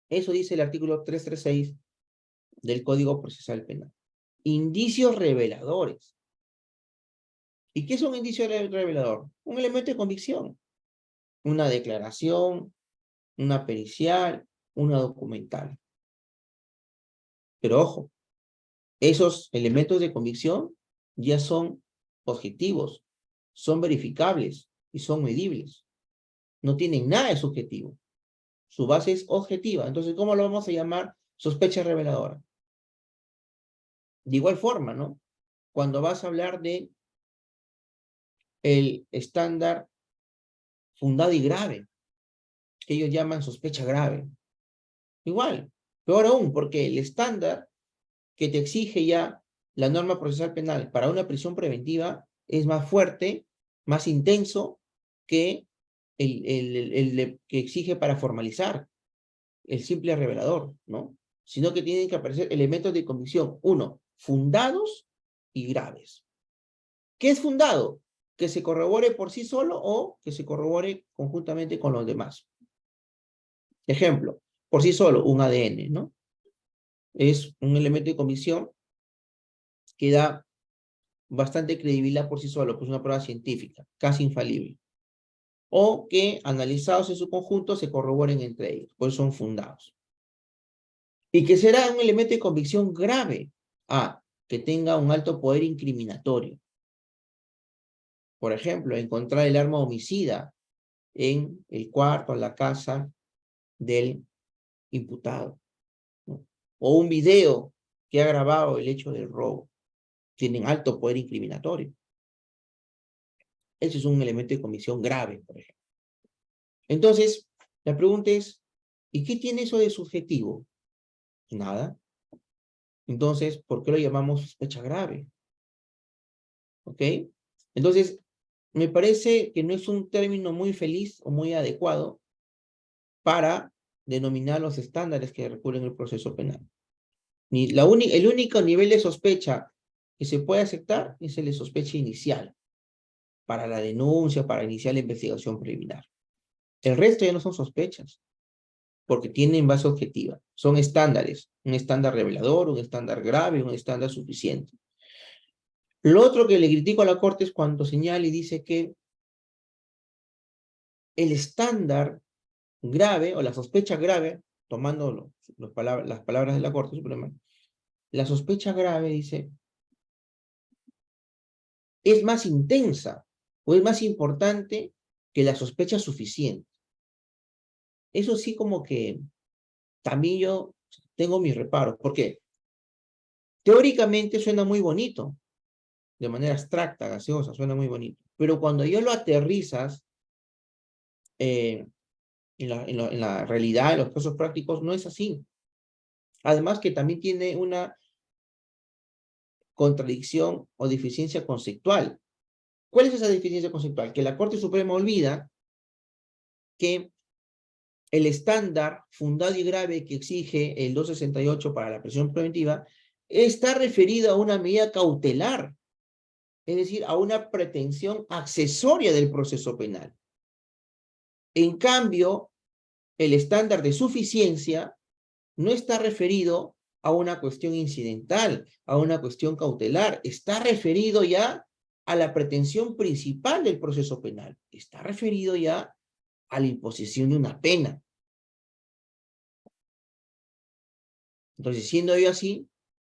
Speaker 1: Eso dice el artículo 336 del Código Procesal Penal. Indicios reveladores. ¿Y qué es un indicio revelador? Un elemento de convicción. Una declaración, una pericial, una documental. Pero ojo, esos elementos de convicción ya son objetivos, son verificables y son medibles. No tienen nada de subjetivo. Su base es objetiva. Entonces, ¿cómo lo vamos a llamar? Sospecha reveladora. De igual forma, ¿no? Cuando vas a hablar de el estándar fundado y grave, que ellos llaman sospecha grave. Igual, peor aún, porque el estándar que te exige ya la norma procesal penal para una prisión preventiva es más fuerte, más intenso que el que exige para formalizar el simple revelador, ¿no? Sino que tienen que aparecer elementos de convicción, uno, fundados y graves. ¿Qué es fundado? Que se corrobore por sí solo o que se corrobore conjuntamente con los demás. Ejemplo, por sí solo un ADN, ¿no? Es un elemento de convicción que da bastante credibilidad por sí solo, pues una prueba científica, casi infalible. O que, analizados en su conjunto, se corroboren entre ellos, pues son fundados. Y que será un elemento de convicción grave. Que tenga un alto poder incriminatorio. Por ejemplo, encontrar el arma homicida en el cuarto, en la casa del imputado, ¿no? O un video que ha grabado el hecho del robo. Tienen alto poder incriminatorio. Ese es un elemento de convicción grave, por ejemplo. Entonces, la pregunta es, ¿y qué tiene eso de subjetivo? Nada. Entonces, ¿por qué lo llamamos sospecha grave? ¿Ok? Entonces, me parece que no es un término muy feliz o muy adecuado para denominar los estándares que recurren el proceso penal. El único nivel de sospecha que se puede aceptar es el de sospecha inicial, para la denuncia, para iniciar la investigación preliminar. El resto ya no son sospechas, porque tienen base objetiva. Son estándares, un estándar revelador, un estándar grave, un estándar suficiente. Lo otro que le critico a la Corte es cuando señala y dice que el estándar grave o la sospecha grave, tomando las palabras de la Corte Suprema, la sospecha grave, dice, es más intensa o es más importante que la sospecha suficiente. Eso sí como que también yo tengo mis reparos. ¿Por qué? Teóricamente suena muy bonito, de manera abstracta, gaseosa, suena muy bonito. Pero cuando yo lo aterrizas en la realidad, en los casos prácticos, no es así. Además que también tiene una contradicción o deficiencia conceptual. ¿Cuál es esa deficiencia conceptual? Que la Corte Suprema olvida que el estándar fundado y grave que exige el 268 para la prisión preventiva está referido a una medida cautelar, es decir, a una pretensión accesoria del proceso penal. En cambio, el estándar de suficiencia no está referido a una cuestión incidental, a una cuestión cautelar, está referido ya a la pretensión principal del proceso penal, está referido ya a la imposición de una pena. Entonces, siendo yo así,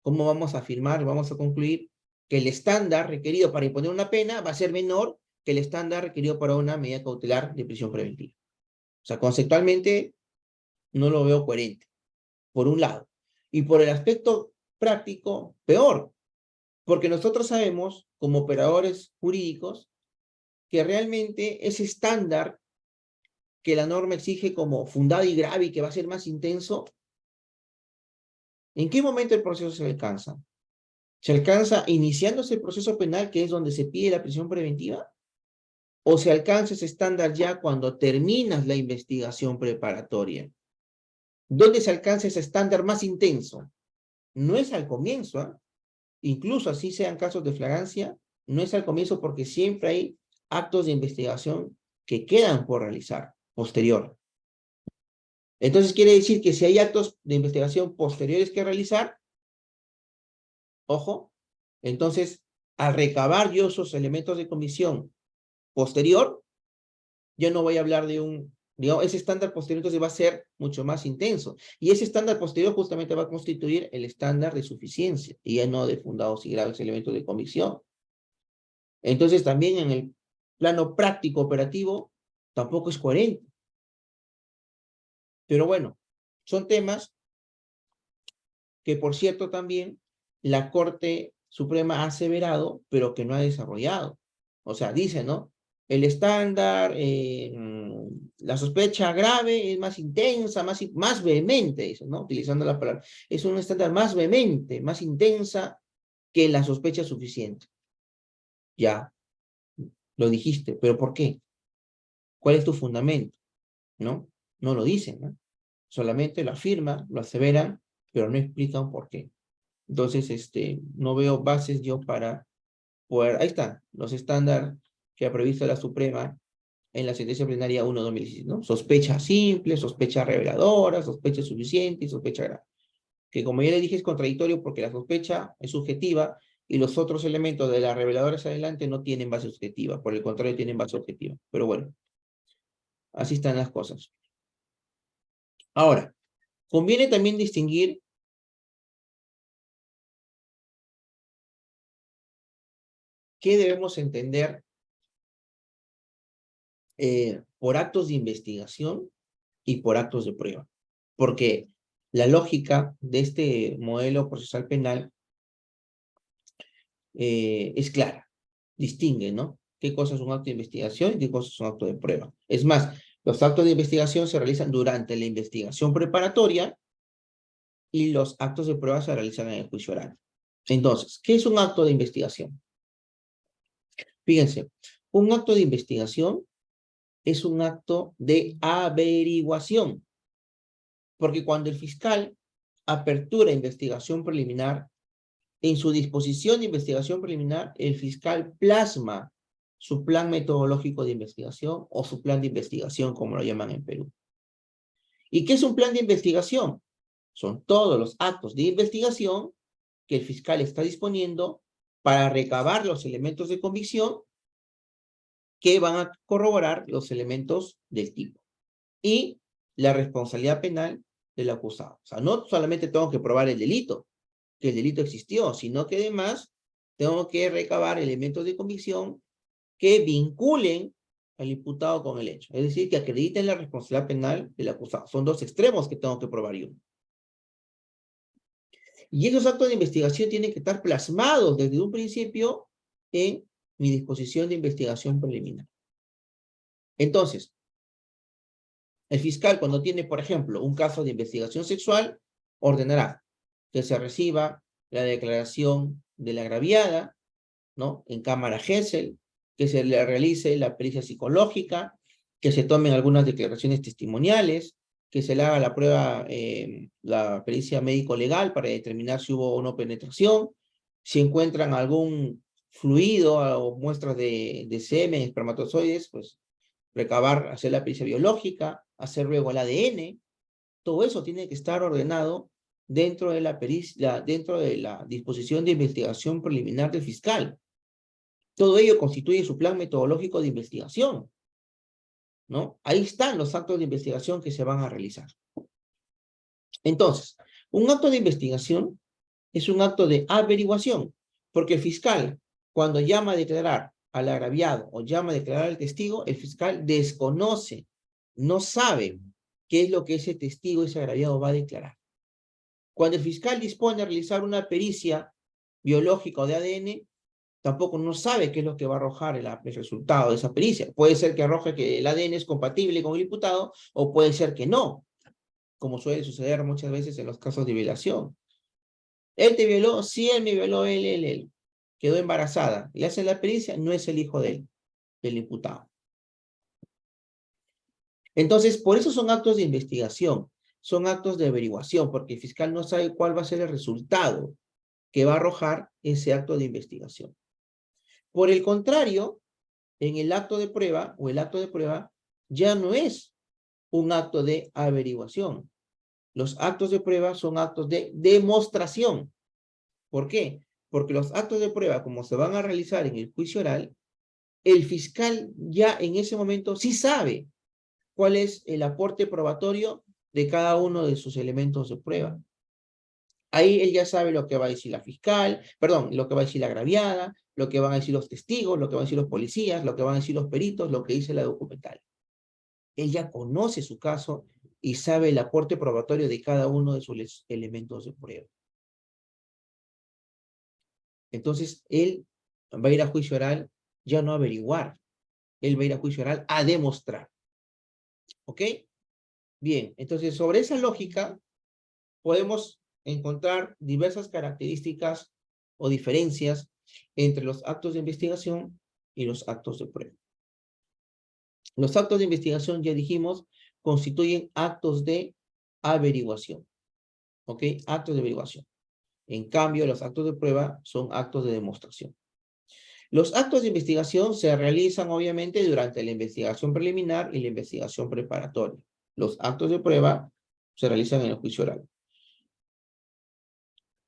Speaker 1: ¿cómo vamos a afirmar, vamos a concluir que el estándar requerido para imponer una pena va a ser menor que el estándar requerido para una medida cautelar de prisión preventiva? O sea, conceptualmente no lo veo coherente, por un lado. Y por el aspecto práctico, peor, porque nosotros sabemos, como operadores jurídicos, que realmente ese estándar que la norma exige como fundado y grave y que va a ser más intenso, ¿en qué momento el proceso se alcanza? ¿Se alcanza iniciándose el proceso penal, que es donde se pide la prisión preventiva? ¿O se alcanza ese estándar ya cuando terminas la investigación preparatoria? ¿Dónde se alcanza ese estándar más intenso? No es al comienzo, ¿eh? Incluso así sean casos de flagrancia, no es al comienzo porque siempre hay actos de investigación que quedan por realizar posterior. Entonces quiere decir que si hay actos de investigación posteriores que realizar, ojo, entonces al recabar yo esos elementos de comisión posterior, yo no voy a hablar de digamos, ese estándar posterior entonces va a ser mucho más intenso. Y ese estándar posterior justamente va a constituir el estándar de suficiencia, y ya no de fundados y graves elementos de convicción. Entonces también en el plano práctico operativo tampoco es coherente. Pero bueno, son temas que por cierto también la Corte Suprema ha aseverado, pero que no ha desarrollado. O sea, dice, ¿no? El estándar, la sospecha grave es más intensa, más vehemente, dice, ¿no? Utilizando la palabra. Es un estándar más vehemente, más intensa que la sospecha suficiente. Ya, lo dijiste, pero ¿por qué? ¿Cuál es tu fundamento? ¿No? No lo dicen, ¿no? Solamente lo afirman, lo aseveran, pero no explican por qué. Entonces, no veo bases yo para poder, ahí están, los estándares que ha previsto la Suprema en la sentencia plenaria 1/2016, ¿no? Sospecha simple, sospecha reveladora, sospecha suficiente y sospecha grave. Que como ya le dije es contradictorio porque la sospecha es subjetiva y los otros elementos de la reveladora hacia adelante no tienen base subjetiva, por el contrario tienen base objetiva. Pero bueno, así están las cosas. Ahora, conviene también distinguir qué debemos entender por actos de investigación y por actos de prueba. Porque la lógica de este modelo procesal penal es clara, distingue, ¿no? ¿Qué cosa es un acto de investigación y qué cosa es un acto de prueba? Es más, los actos de investigación se realizan durante la investigación preparatoria y los actos de prueba se realizan en el juicio oral. Entonces, ¿qué es un acto de investigación? Fíjense, un acto de investigación es un acto de averiguación, porque cuando el fiscal apertura investigación preliminar, en su disposición de investigación preliminar, el fiscal plasma su plan metodológico de investigación o su plan de investigación, como lo llaman en Perú. ¿Y qué es un plan de investigación? Son todos los actos de investigación que el fiscal está disponiendo para recabar los elementos de convicción que van a corroborar los elementos del tipo y la responsabilidad penal del acusado. O sea, no solamente tengo que probar el delito, que el delito existió, sino que además tengo que recabar elementos de convicción que vinculen al imputado con el hecho. Es decir, que acrediten la responsabilidad penal del acusado. Son dos extremos que tengo que probar yo. Y esos actos de investigación tienen que estar plasmados desde un principio en mi disposición de investigación preliminar. Entonces, el fiscal, cuando tiene, por ejemplo, un caso de investigación sexual, ordenará que se reciba la declaración de la agraviada, ¿no? En cámara Gesell, que se le realice la pericia psicológica, que se tomen algunas declaraciones testimoniales, que se le haga la prueba, la pericia médico-legal para determinar si hubo o no penetración, si encuentran algún fluido o muestras de semen, espermatozoides, pues recabar, hacer la pericia biológica, hacer luego el ADN, todo eso tiene que estar ordenado dentro de la pericia, dentro de la disposición de investigación preliminar del fiscal. Todo ello constituye su plan metodológico de investigación, ¿no? Ahí están los actos de investigación que se van a realizar. Entonces, un acto de investigación es un acto de averiguación, porque el fiscal, cuando llama a declarar al agraviado o llama a declarar al testigo, el fiscal desconoce, no sabe qué es lo que ese testigo, ese agraviado va a declarar. Cuando el fiscal dispone a realizar una pericia biológica o de ADN, tampoco no sabe qué es lo que va a arrojar el resultado de esa pericia. Puede ser que arroje que el ADN es compatible con el imputado, o puede ser que no, como suele suceder muchas veces en los casos de violación. ¿Él te violó? Sí, él me violó, él. Quedó embarazada. Le hacen la pericia, no es el hijo de él, del imputado. Entonces, por eso son actos de investigación, son actos de averiguación, porque el fiscal no sabe cuál va a ser el resultado que va a arrojar ese acto de investigación. Por el contrario, en el acto de prueba o el acto de prueba ya no es un acto de averiguación. Los actos de prueba son actos de demostración. ¿Por qué? Porque los actos de prueba, como se van a realizar en el juicio oral, el fiscal ya en ese momento sí sabe cuál es el aporte probatorio de cada uno de sus elementos de prueba. Ahí él ya sabe lo que va a decir la fiscal, perdón, lo que va a decir la agraviada, lo que van a decir los testigos, lo que van a decir los policías, lo que van a decir los peritos, lo que dice la documental. Él ya conoce su caso y sabe el aporte probatorio de cada uno de sus elementos de prueba. Entonces, él va a ir a juicio oral ya no a averiguar, él va a ir a juicio oral a demostrar. ¿Ok? Bien, entonces sobre esa lógica podemos encontrar diversas características o diferencias entre los actos de investigación y los actos de prueba. Los actos de investigación, ya dijimos, constituyen actos de averiguación. ¿Ok? Actos de averiguación. En cambio, los actos de prueba son actos de demostración. Los actos de investigación se realizan, obviamente, durante la investigación preliminar y la investigación preparatoria. Los actos de prueba se realizan en el juicio oral.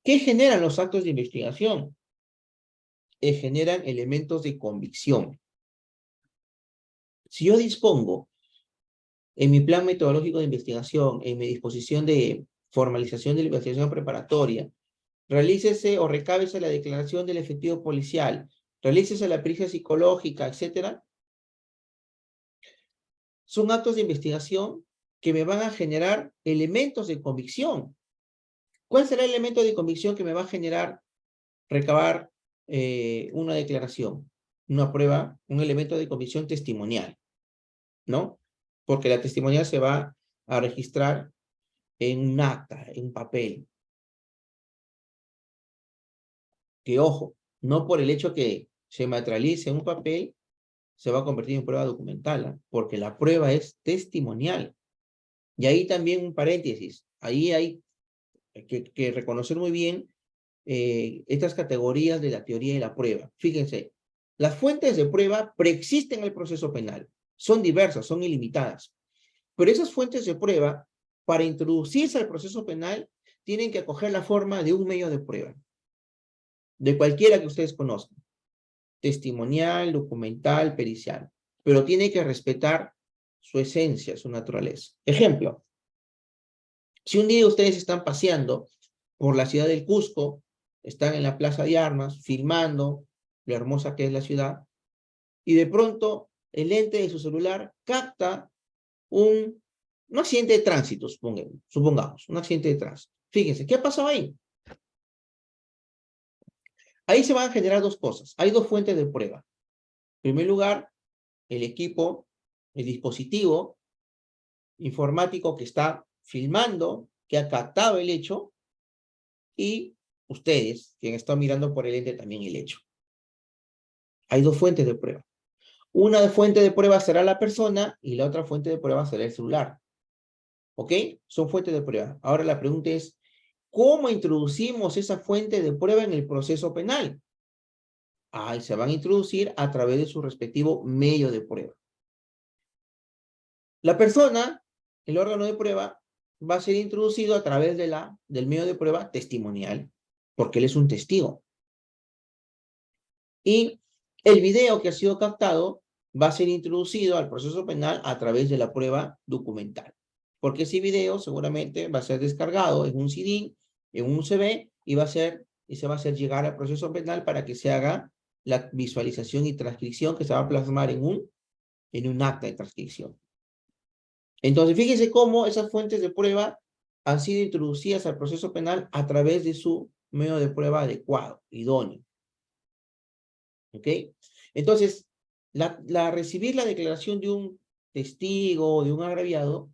Speaker 1: ¿Qué generan los actos de investigación? Generan elementos de convicción. Si yo dispongo en mi plan metodológico de investigación, en mi disposición de formalización de la investigación preparatoria, realícese o recábese la declaración del efectivo policial, realícese la pericia psicológica, etcétera, son actos de investigación que me van a generar elementos de convicción. ¿Cuál será el elemento de convicción que me va a generar recabar una declaración, una prueba, un elemento de convicción testimonial, ¿no? Porque la testimonial se va a registrar en un acta, en un papel. Que ojo, no por el hecho que se materialice en un papel, se va a convertir en prueba documental, ¿eh? Porque la prueba es testimonial. Y ahí también un paréntesis, ahí hay que reconocer muy bien estas categorías de la teoría de la prueba. Fíjense, las fuentes de prueba preexisten en el proceso penal. Son diversas, son ilimitadas. Pero esas fuentes de prueba, para introducirse al proceso penal, tienen que acoger la forma de un medio de prueba. De cualquiera que ustedes conozcan. Testimonial, documental, pericial. Pero tiene que respetar su esencia, su naturaleza. Ejemplo. Si un día ustedes están paseando por la ciudad del Cusco, están en la Plaza de Armas, filmando lo hermosa que es la ciudad, y de pronto el lente de su celular capta un accidente de tránsito, supongamos, un accidente de tránsito. Fíjense, ¿qué ha pasado ahí? Ahí se van a generar dos cosas. Hay dos fuentes de prueba. En primer lugar, el equipo, el dispositivo informático que está filmando, que ha captado el hecho, y ustedes, quien está mirando por el lente también el hecho. Hay dos fuentes de prueba. Una fuente de prueba será la persona y la otra fuente de prueba será el celular. ¿Ok? Son fuentes de prueba. Ahora la pregunta es, ¿cómo introducimos esa fuente de prueba en el proceso penal? Ahí se van a introducir a través de su respectivo medio de prueba. La persona, el órgano de prueba, va a ser introducido a través del medio de prueba testimonial, porque él es un testigo. Y el video que ha sido captado va a ser introducido al proceso penal a través de la prueba documental. Porque ese video seguramente va a ser descargado en un CD, en un USB, y se va a hacer llegar al proceso penal para que se haga la visualización y transcripción que se va a plasmar en un acta de transcripción. Entonces, fíjense cómo esas fuentes de prueba han sido introducidas al proceso penal a través de su medio de prueba adecuado, idóneo. ¿Ok? Entonces, recibir la declaración de un testigo o de un agraviado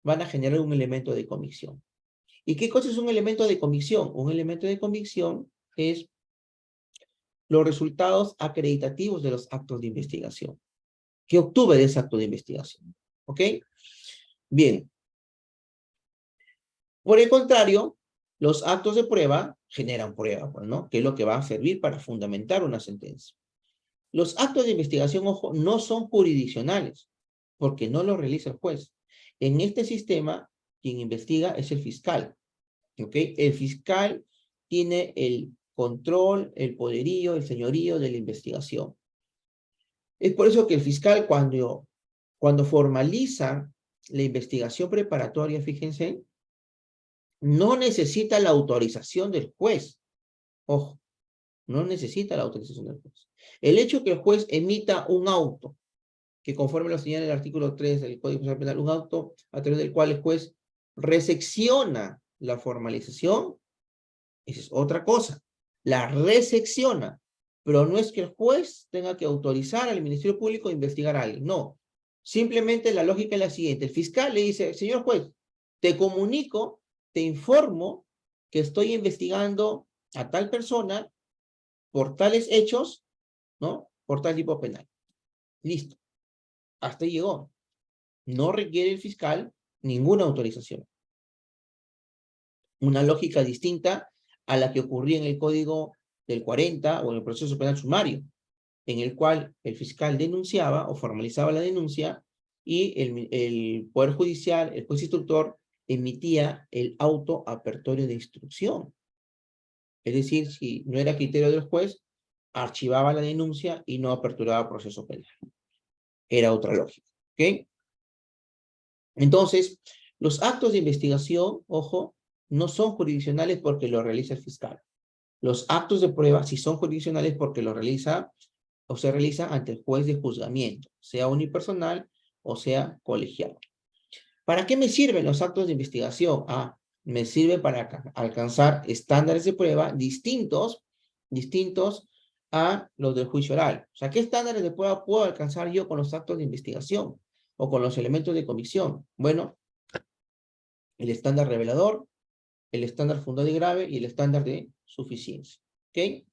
Speaker 1: van a generar un elemento de convicción. ¿Y qué cosa es un elemento de convicción? Un elemento de convicción es los resultados acreditativos de los actos de investigación. ¿Qué obtuve de ese acto de investigación? ¿Ok? Bien. Por el contrario, los actos de prueba generan prueba, pues, ¿no? Que es lo que va a servir para fundamentar una sentencia. Los actos de investigación, ojo, no son jurisdiccionales, porque no los realiza el juez. En este sistema, quien investiga es el fiscal, ¿ok? El fiscal tiene el control, el poderío, el señorío de la investigación. Es por eso que el fiscal, cuando formaliza la investigación preparatoria, fíjense, no necesita la autorización del juez. Ojo, no necesita la autorización del juez. El hecho que el juez emita un auto, que conforme lo señala el artículo 3 del Código Procesal Penal, un auto a través del cual el juez resecciona la formalización, esa es otra cosa. La resecciona, pero no es que el juez tenga que autorizar al Ministerio Público a investigar a alguien, no. Simplemente la lógica es la siguiente, el fiscal le dice, señor juez, te comunico, te informo que estoy investigando a tal persona por tales hechos, ¿no? Por tal tipo penal. Listo. Hasta ahí llegó. No requiere el fiscal ninguna autorización. Una lógica distinta a la que ocurría en el Código del 40 o en el proceso penal sumario. en el cual el fiscal denunciaba o formalizaba la denuncia y el Poder Judicial, el juez instructor, emitía el auto apertorio de instrucción. Es decir, si no era criterio del juez, archivaba la denuncia y no aperturaba proceso penal. Era otra lógica, ¿ok? Entonces, los actos de investigación, ojo, no son jurisdiccionales porque lo realiza el fiscal. Los actos de prueba sí son jurisdiccionales porque lo realiza o se realiza ante el juez de juzgamiento, sea unipersonal o sea colegiado. ¿Para qué me sirven los actos de investigación? Me sirve para alcanzar estándares de prueba distintos a los del juicio oral. O sea, ¿qué estándares de prueba puedo alcanzar yo con los actos de investigación o con los elementos de comisión? Bueno, el estándar revelador, el estándar fundado y grave y el estándar de suficiencia. ¿Ok?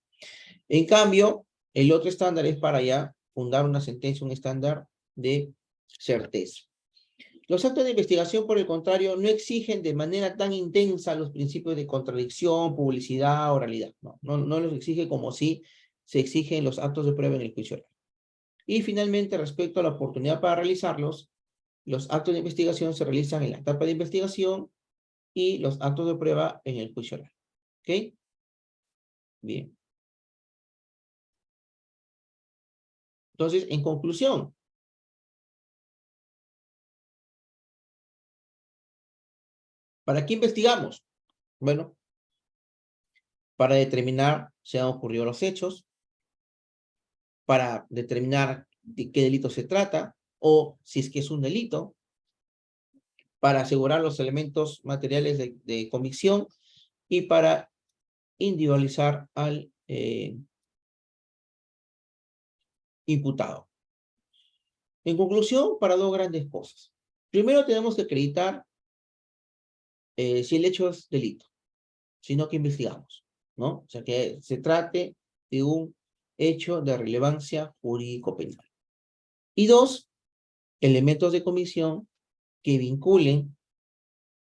Speaker 1: En cambio, el otro estándar es para ya fundar una sentencia, un estándar de certeza. Los actos de investigación, por el contrario, no exigen de manera tan intensa los principios de contradicción, publicidad, oralidad. No los exige como si se exigen los actos de prueba en el juicio oral. Y finalmente, respecto a la oportunidad para realizarlos, los actos de investigación se realizan en la etapa de investigación y los actos de prueba en el juicio oral. ¿Ok? Bien. Entonces, en conclusión, ¿para qué investigamos? Bueno, para determinar si han ocurrido los hechos, para determinar de qué delito se trata, o si es que es un delito, para asegurar los elementos materiales de convicción y para individualizar al imputado. En conclusión, para dos grandes cosas. Primero, tenemos que acreditar si el hecho es delito, sino que investigamos, ¿no? O sea, que se trate de un hecho de relevancia jurídico-penal. Y dos, elementos de comisión que vinculen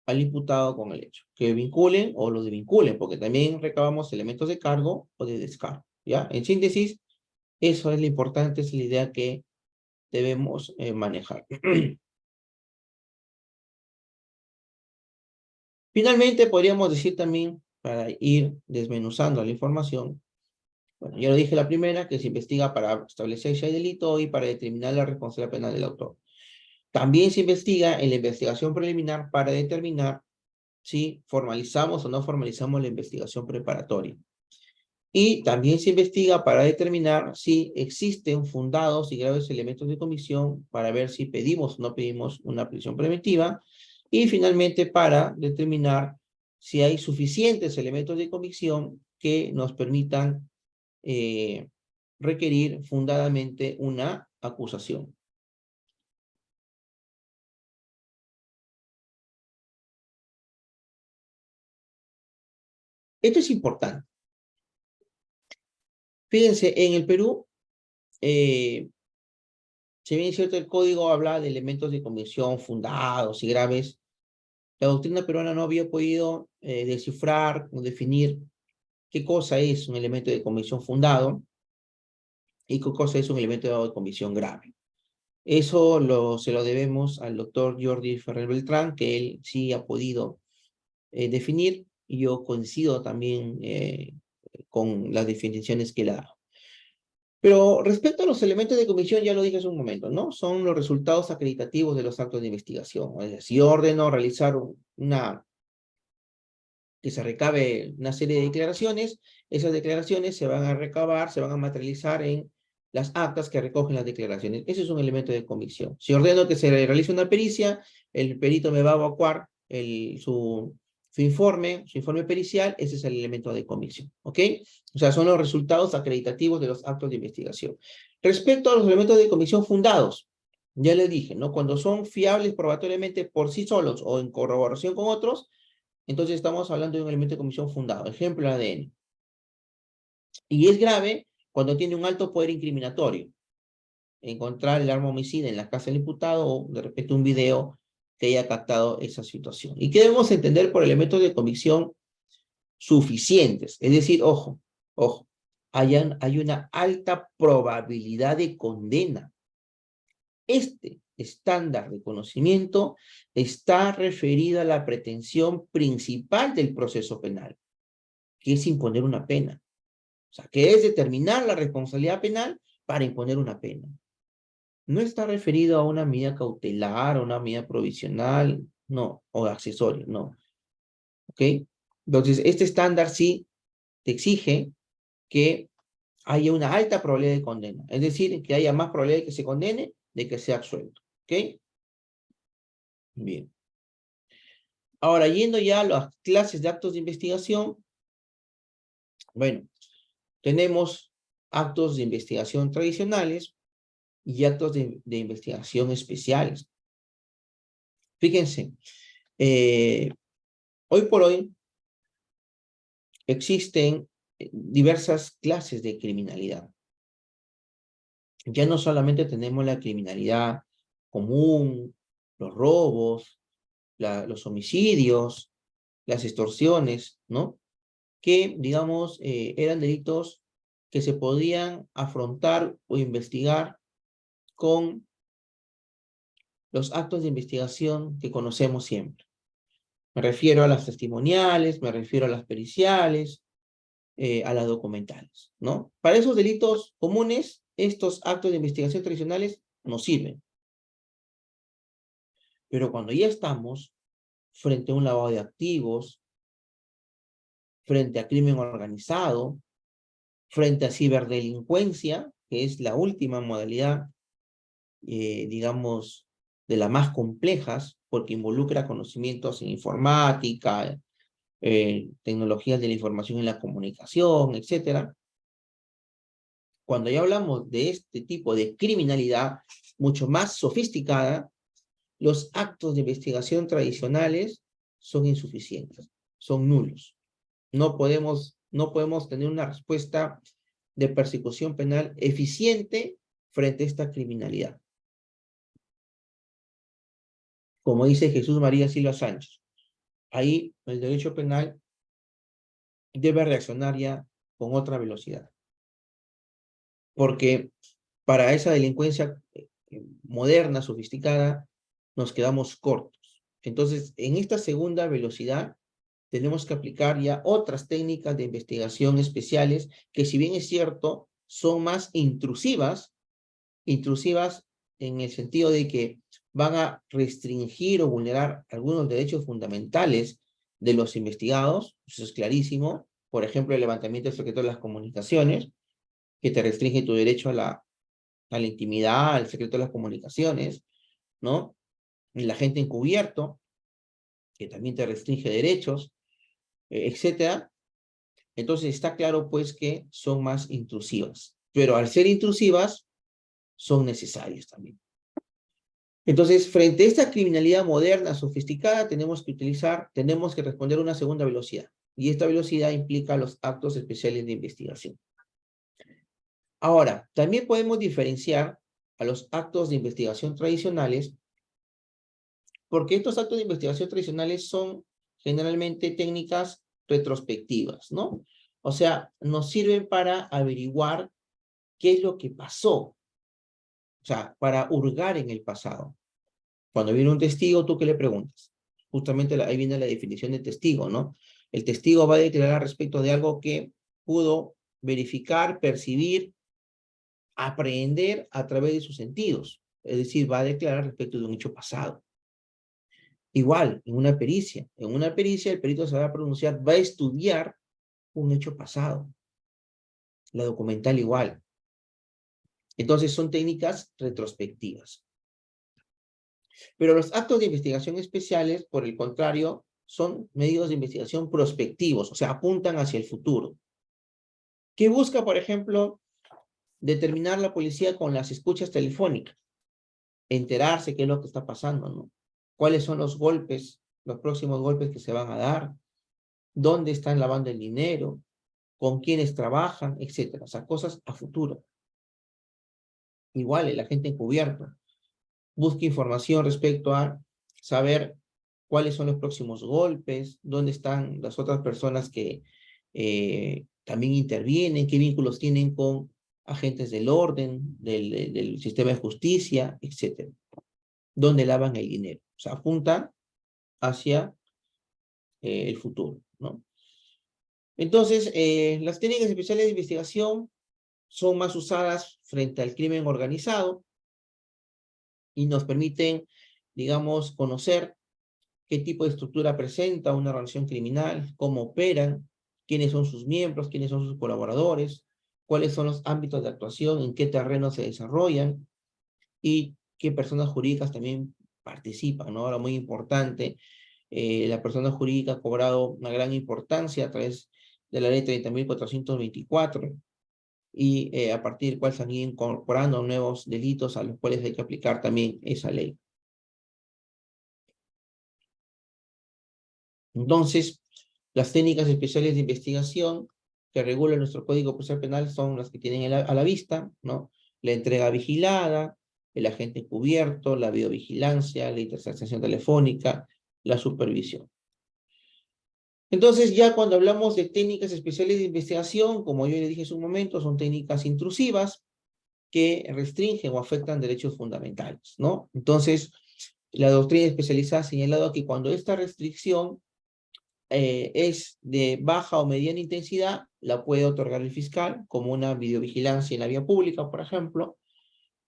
Speaker 1: al imputado con el hecho. Que vinculen o lo desvinculen, porque también recabamos elementos de cargo o de descargo, ¿ya? En síntesis, eso es lo importante, es la idea que debemos manejar. Finalmente, podríamos decir también, para ir desmenuzando la información, bueno, ya lo dije la primera, que se investiga para establecer si hay delito y para determinar la responsabilidad penal del autor. También se investiga en la investigación preliminar para determinar si formalizamos o no formalizamos la investigación preparatoria. Y también se investiga para determinar si existen fundados y graves elementos de comisión para ver si pedimos o no pedimos una prisión preventiva. Y finalmente para determinar si hay suficientes elementos de comisión que nos permitan requerir fundadamente una acusación. Esto es importante. Fíjense, en el Perú, si bien es cierto, el código habla de elementos de comisión fundados y graves, la doctrina peruana no había podido descifrar o definir qué cosa es un elemento de comisión fundado y qué cosa es un elemento de comisión grave. Eso se lo debemos al doctor Jordi Ferrer Beltrán, que él sí ha podido definir, y yo coincido también con las definiciones que él ha dado. Pero respecto a los elementos de comisión, ya lo dije hace un momento, ¿no? Son los resultados acreditativos de los actos de investigación. Es decir, si yo ordeno realizar que se recabe una serie de declaraciones, esas declaraciones se van a recabar, se van a materializar en las actas que recogen las declaraciones. Ese es un elemento de comisión. Si ordeno que se realice una pericia, el perito me va a evacuar su informe pericial, ese es el elemento de comisión, ¿ok? O sea, son los resultados acreditativos de los actos de investigación. Respecto a los elementos de comisión fundados, ya les dije, ¿no? Cuando son fiables probatoriamente por sí solos o en corroboración con otros, entonces estamos hablando de un elemento de comisión fundado. Ejemplo, ADN. Y es grave cuando tiene un alto poder incriminatorio. Encontrar el arma homicida en la casa del imputado o de repente un video que haya captado esa situación. ¿Y qué debemos entender por elementos de convicción suficientes? Es decir, ojo, hay una alta probabilidad de condena. Este estándar de conocimiento está referido a la pretensión principal del proceso penal, que es imponer una pena. O sea, que es determinar la responsabilidad penal para imponer una pena. No está referido a una medida cautelar, a una medida provisional, no, o accesoria, no. ¿Ok? Entonces, este estándar sí te exige que haya una alta probabilidad de condena. Es decir, que haya más probabilidad de que se condene de que sea absuelto. ¿Ok? Bien. Ahora, yendo ya a las clases de actos de investigación, bueno, tenemos actos de investigación tradicionales y actos de investigación especiales. Fíjense, hoy por hoy existen diversas clases de criminalidad. Ya no solamente tenemos la criminalidad común, los robos, los homicidios, las extorsiones, ¿no? Que, digamos, eran delitos que se podían afrontar o investigar con los actos de investigación que conocemos siempre. Me refiero a las testimoniales, me refiero a las periciales, a las documentales, ¿no? Para esos delitos comunes, estos actos de investigación tradicionales nos sirven. Pero cuando ya estamos frente a un lavado de activos, frente a crimen organizado, frente a ciberdelincuencia, que es la última modalidad, digamos, de las más complejas, porque involucra conocimientos en informática, tecnologías de la información y la comunicación, etcétera. Cuando ya hablamos de este tipo de criminalidad mucho más sofisticada, los actos de investigación tradicionales son insuficientes, son nulos. No podemos tener una respuesta de persecución penal eficiente frente a esta criminalidad. Como dice Jesús María Silva Sánchez, ahí el derecho penal debe reaccionar ya con otra velocidad. Porque para esa delincuencia moderna, sofisticada, nos quedamos cortos. Entonces, en esta segunda velocidad, tenemos que aplicar ya otras técnicas de investigación especiales que, si bien es cierto, son más intrusivas en el sentido de que van a restringir o vulnerar algunos derechos fundamentales de los investigados, eso es clarísimo. Por ejemplo, el levantamiento del secreto de las comunicaciones, que te restringe tu derecho a la intimidad, al secreto de las comunicaciones, ¿no? El agente encubierto, que también te restringe derechos, etcétera. Entonces está claro, pues, que son más intrusivas. Pero al ser intrusivas, son necesarias también. Entonces, frente a esta criminalidad moderna, sofisticada, tenemos que responder a una segunda velocidad. Y esta velocidad implica los actos especiales de investigación. Ahora, también podemos diferenciar a los actos de investigación tradicionales, porque estos actos de investigación tradicionales son generalmente técnicas retrospectivas, ¿no? O sea, nos sirven para averiguar qué es lo que pasó, o sea, para hurgar en el pasado. Cuando viene un testigo, ¿tú qué le preguntas? Justamente ahí viene la definición de testigo, ¿no? El testigo va a declarar respecto de algo que pudo verificar, percibir, aprehender a través de sus sentidos. Es decir, va a declarar respecto de un hecho pasado. Igual, en una pericia. En una pericia, el perito se va a pronunciar, va a estudiar un hecho pasado. La documental igual. Entonces, son técnicas retrospectivas. Pero los actos de investigación especiales, por el contrario, son medios de investigación prospectivos, o sea, apuntan hacia el futuro. ¿Qué busca, por ejemplo, determinar la policía con las escuchas telefónicas? Enterarse qué es lo que está pasando, ¿no? ¿Cuáles son los golpes, los próximos golpes que se van a dar? ¿Dónde están lavando el dinero? ¿Con quiénes trabajan? Etcétera. O sea, cosas a futuro. Igual, el agente encubierto busca información respecto a saber cuáles son los próximos golpes, dónde están las otras personas que también intervienen, qué vínculos tienen con agentes del orden, del sistema de justicia, etcétera. Dónde lavan el dinero. O sea, apunta hacia el futuro, ¿no? Entonces, las técnicas especiales de investigación son más usadas frente al crimen organizado y nos permiten, digamos, conocer qué tipo de estructura presenta una organización criminal, cómo operan, quiénes son sus miembros, quiénes son sus colaboradores, cuáles son los ámbitos de actuación, en qué terreno se desarrollan y qué personas jurídicas también participan, ¿no? Ahora, muy importante, la persona jurídica ha cobrado una gran importancia a través de la ley 30.424 y a partir del cual se han ido incorporando nuevos delitos a los cuales hay que aplicar también esa ley. Entonces, las técnicas especiales de investigación que regulan nuestro Código Procesal Penal son las que tienen a la vista, ¿no? La entrega vigilada, el agente encubierto, la videovigilancia, la interceptación telefónica, la supervisión. Entonces, ya cuando hablamos de técnicas especiales de investigación, como yo le dije hace un momento, son técnicas intrusivas que restringen o afectan derechos fundamentales, ¿no? Entonces, la doctrina especializada ha señalado que cuando esta restricción es de baja o mediana intensidad, la puede otorgar el fiscal, como una videovigilancia en la vía pública, por ejemplo,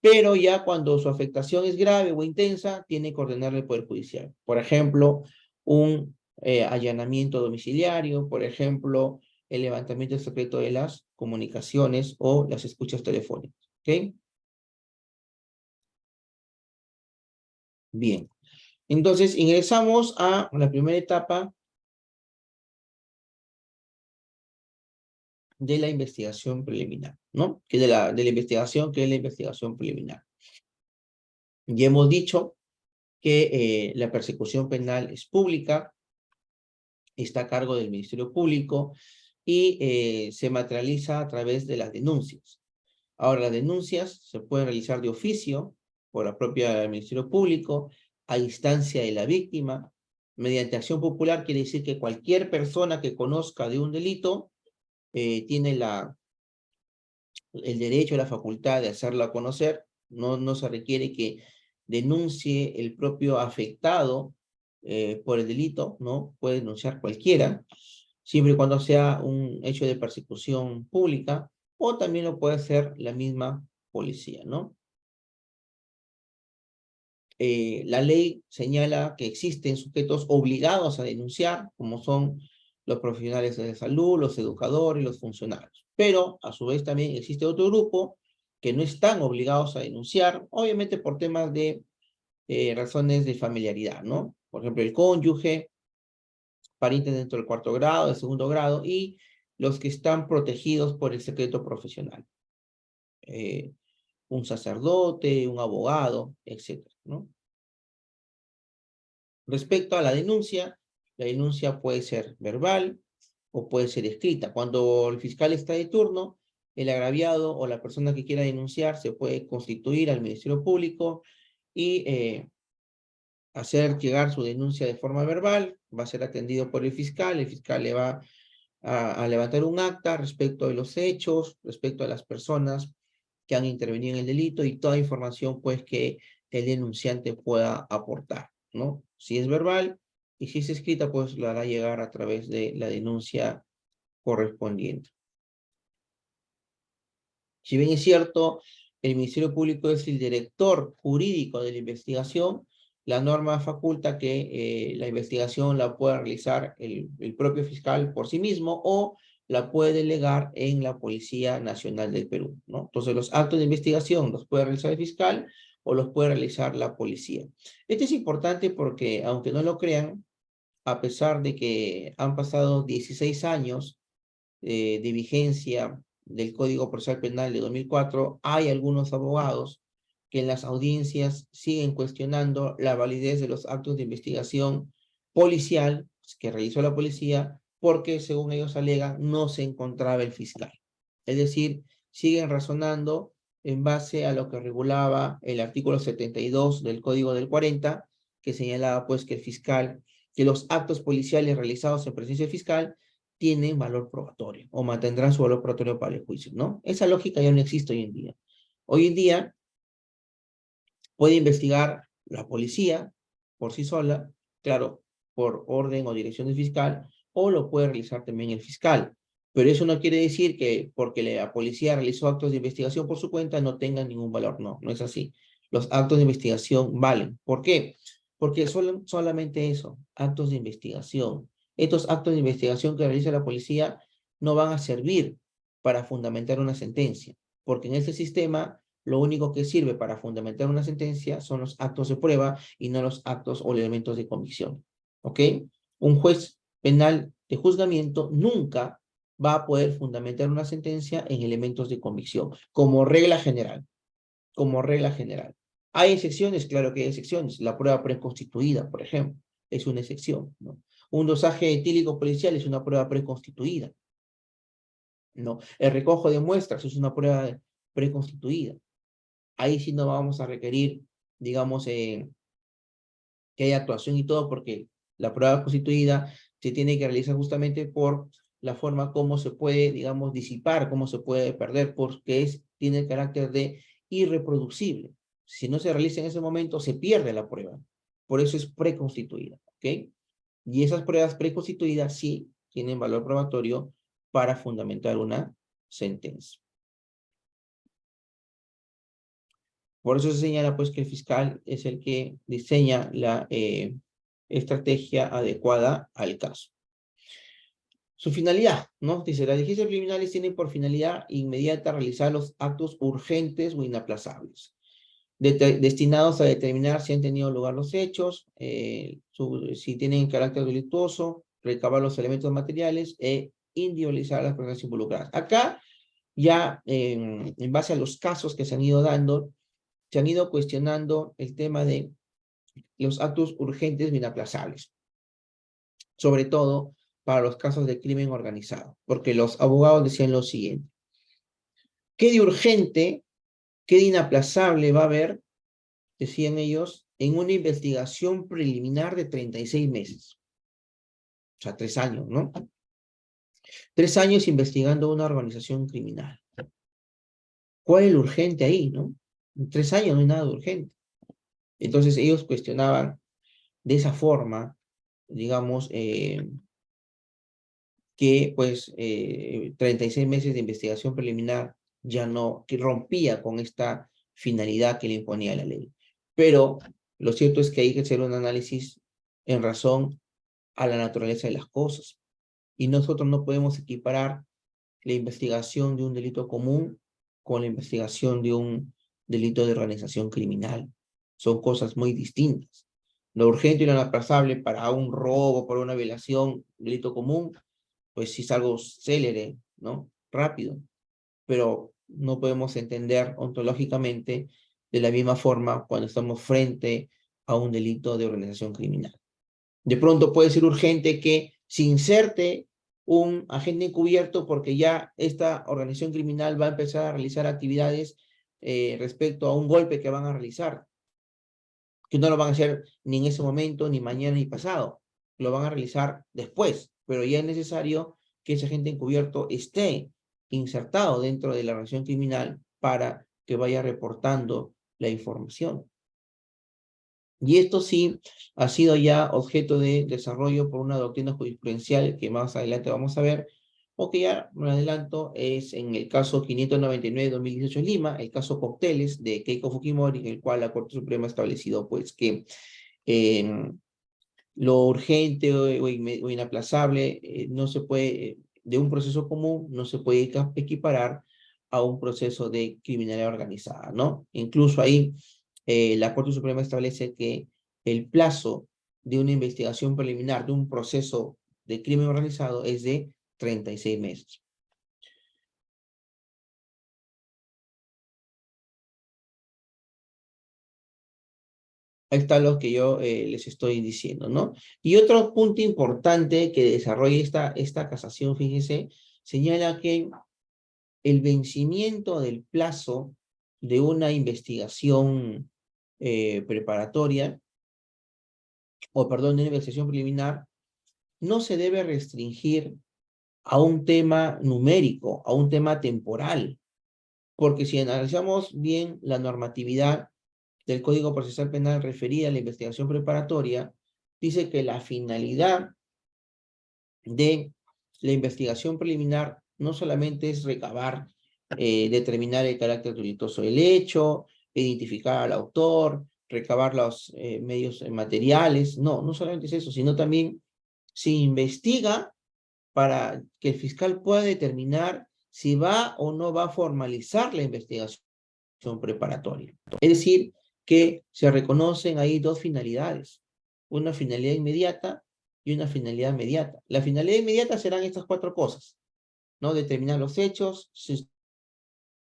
Speaker 1: pero ya cuando su afectación es grave o intensa, tiene que ordenarle el Poder Judicial. Por ejemplo, un allanamiento domiciliario, por ejemplo, el levantamiento secreto de las comunicaciones o las escuchas telefónicas. ¿Ok? Bien. Entonces, ingresamos a la primera etapa de la investigación preliminar, ¿no? Que de la investigación, que es la investigación preliminar. Ya hemos dicho que la persecución penal es pública, está a cargo del Ministerio Público y se materializa a través de las denuncias. Ahora, las denuncias se pueden realizar de oficio por la propia Ministerio Público, a instancia de la víctima, mediante acción popular, quiere decir que cualquier persona que conozca de un delito tiene el derecho, la facultad de hacerla conocer. No se requiere que denuncie el propio afectado por el delito, ¿no? Puede denunciar cualquiera, siempre y cuando sea un hecho de persecución pública, o también lo puede hacer la misma policía, ¿no? La ley señala que existen sujetos obligados a denunciar, como son los profesionales de salud, los educadores y los funcionarios. Pero, a su vez, también existe otro grupo que no están obligados a denunciar, obviamente por temas de razones de familiaridad, ¿no? Por ejemplo, el cónyuge, parientes dentro del cuarto grado, del segundo grado, y los que están protegidos por el secreto profesional. Un sacerdote, un abogado, etcétera, ¿no? Respecto a la denuncia puede ser verbal o puede ser escrita. Cuando el fiscal está de turno, el agraviado o la persona que quiera denunciar se puede constituir al Ministerio Público y hacer llegar su denuncia de forma verbal, va a ser atendido por el fiscal le va a levantar un acta respecto de los hechos, respecto a las personas que han intervenido en el delito y toda información pues que el denunciante pueda aportar, ¿no? Si es verbal y si es escrita, pues lo hará llegar a través de la denuncia correspondiente. Si bien es cierto, el Ministerio Público es el director jurídico de la investigación, la norma faculta que la investigación la pueda realizar el propio fiscal por sí mismo o la puede delegar en la Policía Nacional del Perú, ¿no? Entonces, los actos de investigación los puede realizar el fiscal o los puede realizar la policía. Esto es importante porque, aunque no lo crean, a pesar de que han pasado 16 años de vigencia del Código Procesal Penal de 2004, hay algunos abogados que en las audiencias siguen cuestionando la validez de los actos de investigación policial que realizó la policía porque, según ellos alegan, no se encontraba el fiscal. Es decir, siguen razonando en base a lo que regulaba el artículo 72 del Código del 40, que señalaba pues que el fiscal, que los actos policiales realizados en presencia del fiscal tienen valor probatorio o mantendrán su valor probatorio para el juicio, ¿no? Esa lógica ya no existe hoy en día. Hoy en día puede investigar la policía por sí sola, claro, por orden o dirección del fiscal, o lo puede realizar también el fiscal. Pero eso no quiere decir que porque la policía realizó actos de investigación por su cuenta no tengan ningún valor. No, no es así. Los actos de investigación valen. ¿Por qué? Porque solamente eso, actos de investigación. Estos actos de investigación que realiza la policía no van a servir para fundamentar una sentencia, porque en este sistema lo único que sirve para fundamentar una sentencia son los actos de prueba y no los actos o elementos de convicción. ¿Ok? Un juez penal de juzgamiento nunca va a poder fundamentar una sentencia en elementos de convicción, como regla general. Como regla general. ¿Hay excepciones? Claro que hay excepciones. La prueba preconstituida, por ejemplo, es una excepción, ¿no? Un dosaje etílico policial es una prueba preconstituida, ¿no? El recojo de muestras es una prueba preconstituida. Ahí sí no vamos a requerir, digamos, que haya actuación y todo, porque la prueba constituida se tiene que realizar justamente por la forma como se puede, digamos, disipar, cómo se puede perder, porque tiene el carácter de irreproducible. Si no se realiza en ese momento, se pierde la prueba. Por eso es preconstituida, ¿ok? Y esas pruebas preconstituidas sí tienen valor probatorio para fundamentar una sentencia. Por eso se señala pues que el fiscal es el que diseña la estrategia adecuada al caso. Su finalidad, ¿no? Dice, las diligencias preliminares tienen por finalidad inmediata realizar los actos urgentes o inaplazables, destinados a determinar si han tenido lugar los hechos, si tienen carácter delictuoso, recabar los elementos materiales e individualizar a las personas involucradas. Acá, ya en base a los casos que se han ido dando, se han ido cuestionando el tema de los actos urgentes o inaplazables, sobre todo para los casos de crimen organizado, porque los abogados decían lo siguiente: ¿qué de urgente, qué de inaplazable va a haber, decían ellos, en una investigación preliminar de 36 meses? O sea, 3 años, ¿no? 3 años investigando una organización criminal. ¿Cuál es lo urgente ahí, no? En 3 años no hay nada de urgente. Entonces ellos cuestionaban de esa forma, digamos, que pues 36 meses de investigación preliminar ya no, que rompía con esta finalidad que le imponía la ley. Pero lo cierto es que hay que hacer un análisis en razón a la naturaleza de las cosas. Y nosotros no podemos equiparar la investigación de un delito común con la investigación de un delito de organización criminal. Son cosas muy distintas. Lo urgente y lo inaplazable para un robo, para una violación, delito común, pues sí es algo célere, ¿no? Rápido, pero no podemos entender ontológicamente de la misma forma cuando estamos frente a un delito de organización criminal. De pronto puede ser urgente que se inserte un agente encubierto porque ya esta organización criminal va a empezar a realizar actividades respecto a un golpe que van a realizar, que no lo van a hacer ni en ese momento, ni mañana, ni pasado. Lo van a realizar después, pero ya es necesario que ese agente encubierto esté insertado dentro de la organización criminal para que vaya reportando la información. Y esto sí ha sido ya objeto de desarrollo por una doctrina jurisprudencial que más adelante vamos a ver, o que ya me adelanto, es en el caso 599-2018 en Lima, el caso Cócteles de Keiko Fujimori, en el cual la Corte Suprema ha establecido pues que lo urgente o inaplazable no se puede, de un proceso común, no se puede equiparar a un proceso de criminalidad organizada, ¿no? Incluso ahí la Corte Suprema establece que el plazo de una investigación preliminar de un proceso de crimen organizado es de 36 meses. Ahí está lo que yo les estoy diciendo, ¿no? Y otro punto importante que desarrolla esta casación, fíjense, señala que el vencimiento del plazo de una investigación preparatoria, o perdón, de una investigación preliminar, no se debe restringir a un tema numérico, a un tema temporal. Porque si analizamos bien la normatividad del Código Procesal Penal referida a la investigación preparatoria, dice que la finalidad de la investigación preliminar no solamente es recabar, determinar el carácter delictuoso del hecho, identificar al autor, recabar los medios materiales, no solamente es eso, sino también se investiga para que el fiscal pueda determinar si va o no va a formalizar la investigación preparatoria. Es decir, que se reconocen ahí dos finalidades, una finalidad inmediata y una finalidad mediata. La finalidad inmediata serán estas cuatro cosas, ¿no? Determinar los hechos, si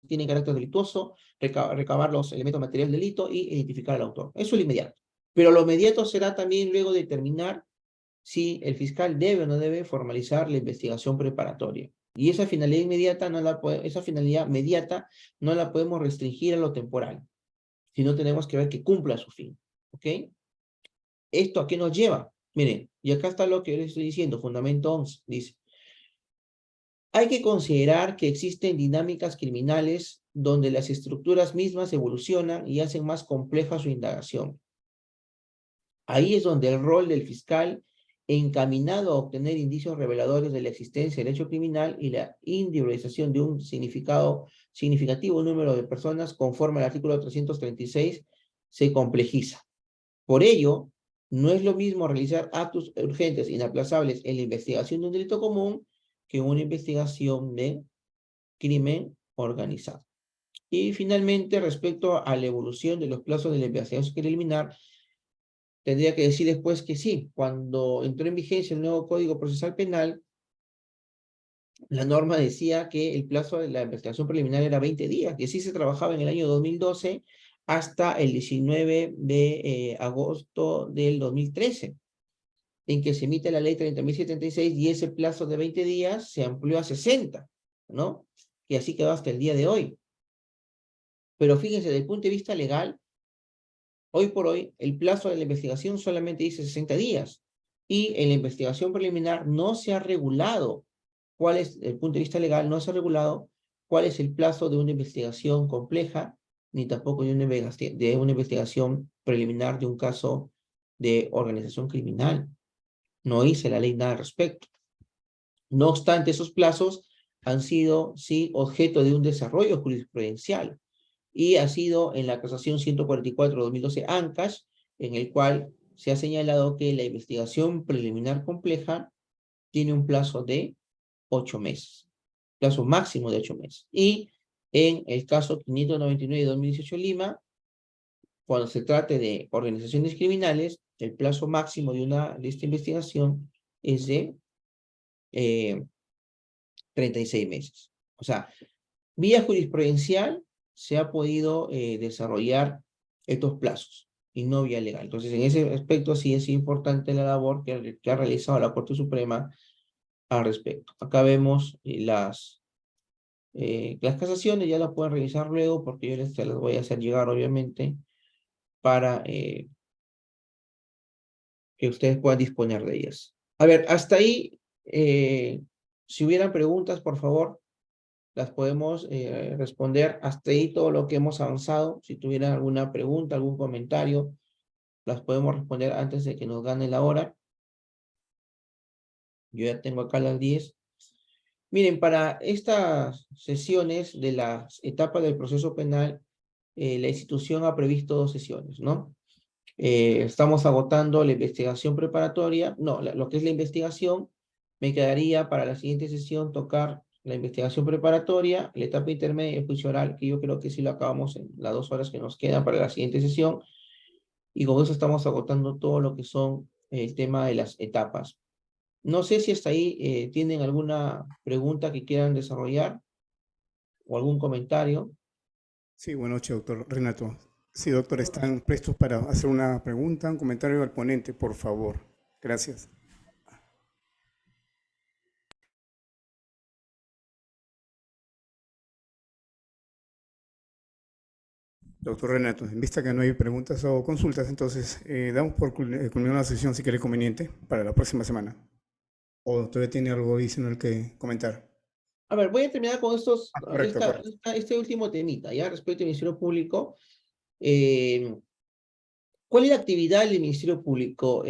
Speaker 1: tienen carácter delictuoso, recabar los elementos materiales del delito y identificar al autor. Eso es lo inmediato. Pero lo mediato será también luego determinar si el fiscal debe o no debe formalizar la investigación preparatoria. Y esa finalidad inmediata, esa finalidad mediata no la podemos restringir a lo temporal, sino tenemos que ver que cumpla su fin. ¿Ok? ¿Esto a qué nos lleva? Miren, y acá está lo que yo les estoy diciendo, fundamento 11, dice, hay que considerar que existen dinámicas criminales donde las estructuras mismas evolucionan y hacen más compleja su indagación. Ahí es donde el rol del fiscal, encaminado a obtener indicios reveladores de la existencia del hecho criminal y la individualización de un significativo número de personas conforme al artículo 336, se complejiza. Por ello, no es lo mismo realizar actos urgentes, inaplazables en la investigación de un delito común que una investigación de crimen organizado. Y finalmente, respecto a la evolución de los plazos de la investigación preliminar, tendría que decir después que sí, cuando entró en vigencia el nuevo Código Procesal Penal, la norma decía que el plazo de la investigación preliminar era 20 días, y así se trabajaba en el año 2012 hasta el 19 de agosto del 2013, en que se emite la ley 30.076 y ese plazo de 20 días se amplió a 60, ¿no? Y así quedó hasta el día de hoy. Pero fíjense, desde el punto de vista legal, hoy por hoy, el plazo de la investigación solamente dice 60 días y en la investigación preliminar no se ha regulado cuál es, desde el punto de vista legal, no se ha regulado cuál es el plazo de una investigación compleja, ni tampoco de una investigación preliminar de un caso de organización criminal. No dice la ley nada al respecto. No obstante, esos plazos han sido, sí, objeto de un desarrollo jurisprudencial y ha sido en la casación 144/2012 ANCAS, en el cual se ha señalado que la investigación preliminar compleja tiene un plazo de 8 meses, plazo máximo de 8 meses. Y en el caso 599 de 2018 Lima, cuando se trate de organizaciones criminales, el plazo máximo de esta investigación es de 36 meses. O sea, vía jurisprudencial se ha podido desarrollar estos plazos y no vía legal. Entonces, en ese aspecto sí es importante la labor que ha realizado la Corte Suprema al respecto. Acá vemos las casaciones, ya las pueden revisar luego porque yo se las voy a hacer llegar, obviamente, para que ustedes puedan disponer de ellas. A ver, hasta ahí, si hubieran preguntas, por favor, las podemos responder. Hasta ahí todo lo que hemos avanzado. Si tuvieran alguna pregunta, algún comentario, las podemos responder antes de que nos gane la hora. Yo ya tengo acá las 10. Miren, para estas sesiones de las etapas del proceso penal, la institución ha previsto 2 sesiones, ¿no? Estamos agotando la investigación preparatoria. No, lo que es la investigación, me quedaría para la siguiente sesión tocar la investigación preparatoria, la etapa intermedia y juicio oral, que yo creo que sí lo acabamos en las 2 horas que nos quedan para la siguiente sesión, y con eso estamos agotando todo lo que son el tema de las etapas. No sé si hasta ahí tienen alguna pregunta que quieran desarrollar o algún comentario.
Speaker 2: Sí, buenas noches, doctor Renato. Sí, doctor, están prestos para hacer una pregunta, un comentario al ponente, por favor. Gracias. Doctor Renato, en vista que no hay preguntas o consultas, entonces damos por culminada la sesión si quiere conveniente para la próxima semana. ¿O todavía tiene algo adicional que comentar?
Speaker 1: A ver, voy a terminar con
Speaker 2: Correcto, correcto.
Speaker 1: este último temita, ya respecto al Ministerio Público. Eh, ¿Cuál es la actividad del Ministerio Público?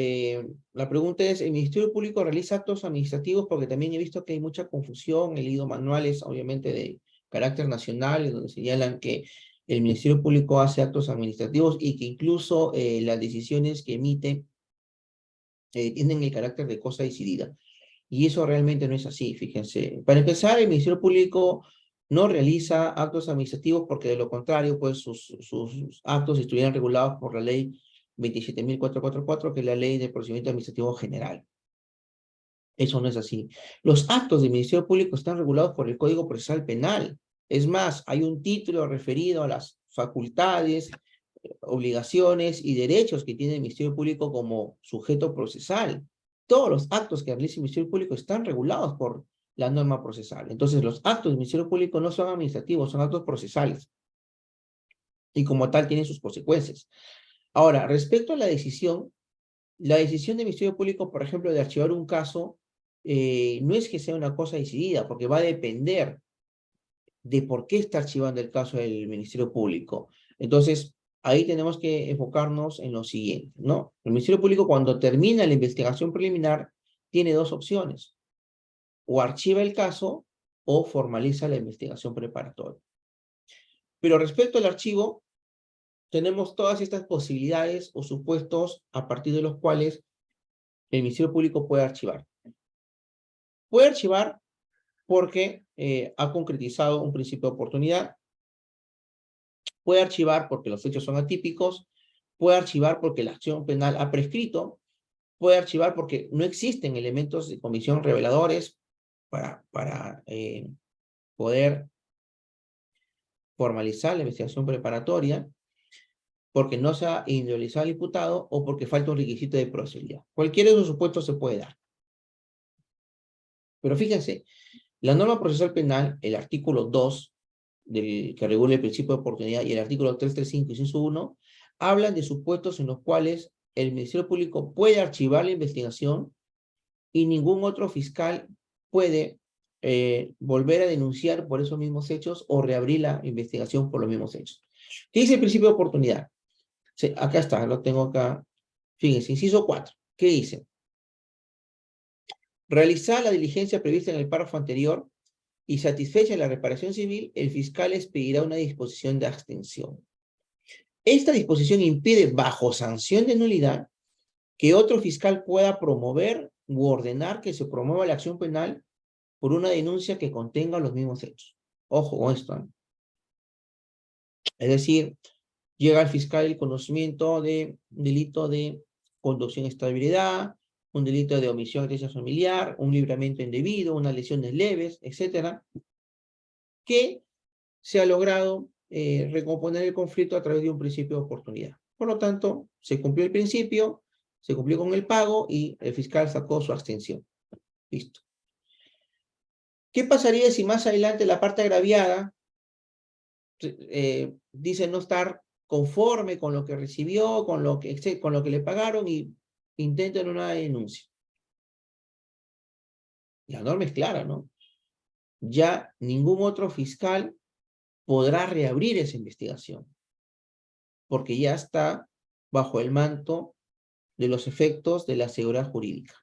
Speaker 1: La pregunta es, ¿el Ministerio Público realiza actos administrativos? Porque también he visto que hay mucha confusión, he leído manuales, obviamente, de carácter nacional, en donde señalan que el Ministerio Público hace actos administrativos y que incluso las decisiones que emite tienen el carácter de cosa decidida. Y eso realmente no es así, fíjense. Para empezar, el Ministerio Público no realiza actos administrativos porque de lo contrario, pues sus actos estuvieran regulados por la ley 27.444, que es la ley de procedimiento administrativo general. Eso no es así. Los actos del Ministerio Público están regulados por el Código Procesal Penal. Es más, hay un título referido a las facultades, obligaciones y derechos que tiene el Ministerio Público como sujeto procesal. Todos los actos que realiza el Ministerio Público están regulados por la norma procesal. Entonces, los actos del Ministerio Público no son administrativos, son actos procesales. Y como tal, tienen sus consecuencias. Ahora, respecto a la decisión del Ministerio Público, por ejemplo, de archivar un caso, no es que sea una cosa decidida, porque va a depender de por qué está archivando el caso del Ministerio Público. Entonces, ahí tenemos que enfocarnos en lo siguiente, ¿no? El Ministerio Público, cuando termina la investigación preliminar, tiene dos opciones: o archiva el caso o formaliza la investigación preparatoria. Pero respecto al archivo, tenemos todas estas posibilidades o supuestos a partir de los cuales el Ministerio Público puede archivar. Puede archivar porque ha concretizado un principio de oportunidad, puede archivar porque los hechos son atípicos, puede archivar porque la acción penal ha prescrito, puede archivar porque no existen elementos de comisión reveladores para poder formalizar la investigación preparatoria, porque no se ha individualizado al imputado o porque falta un requisito de procedibilidad. Cualquiera de esos supuestos se puede dar. Pero fíjense, la norma procesal penal, el artículo 2, que regula el principio de oportunidad, y el artículo 335, inciso 1, hablan de supuestos en los cuales el Ministerio Público puede archivar la investigación y ningún otro fiscal puede volver a denunciar por esos mismos hechos o reabrir la investigación por los mismos hechos. ¿Qué dice el principio de oportunidad? Sí, acá está, lo tengo acá. Fíjense, inciso 4. ¿Qué dice? Realizar la diligencia prevista en el párrafo anterior y satisfecha la reparación civil, el fiscal expedirá una disposición de abstención. Esta disposición impide, bajo sanción de nulidad, que otro fiscal pueda promover u ordenar que se promueva la acción penal por una denuncia que contenga los mismos hechos. Ojo con esto, ¿no? Es decir, llega al fiscal el conocimiento de un delito de conducción e estabilidad, un delito de omisión de agresión familiar, un libramiento indebido, unas lesiones leves, etcétera, que se ha logrado recomponer el conflicto a través de un principio de oportunidad. Por lo tanto, se cumplió el principio, se cumplió con el pago y el fiscal sacó su abstención. Listo. ¿Qué pasaría si más adelante la parte agraviada dice no estar conforme con lo que recibió, con lo que le pagaron y intentan una denuncia? La norma es clara, ¿no? Ya ningún otro fiscal podrá reabrir esa investigación, porque ya está bajo el manto de los efectos de la seguridad jurídica.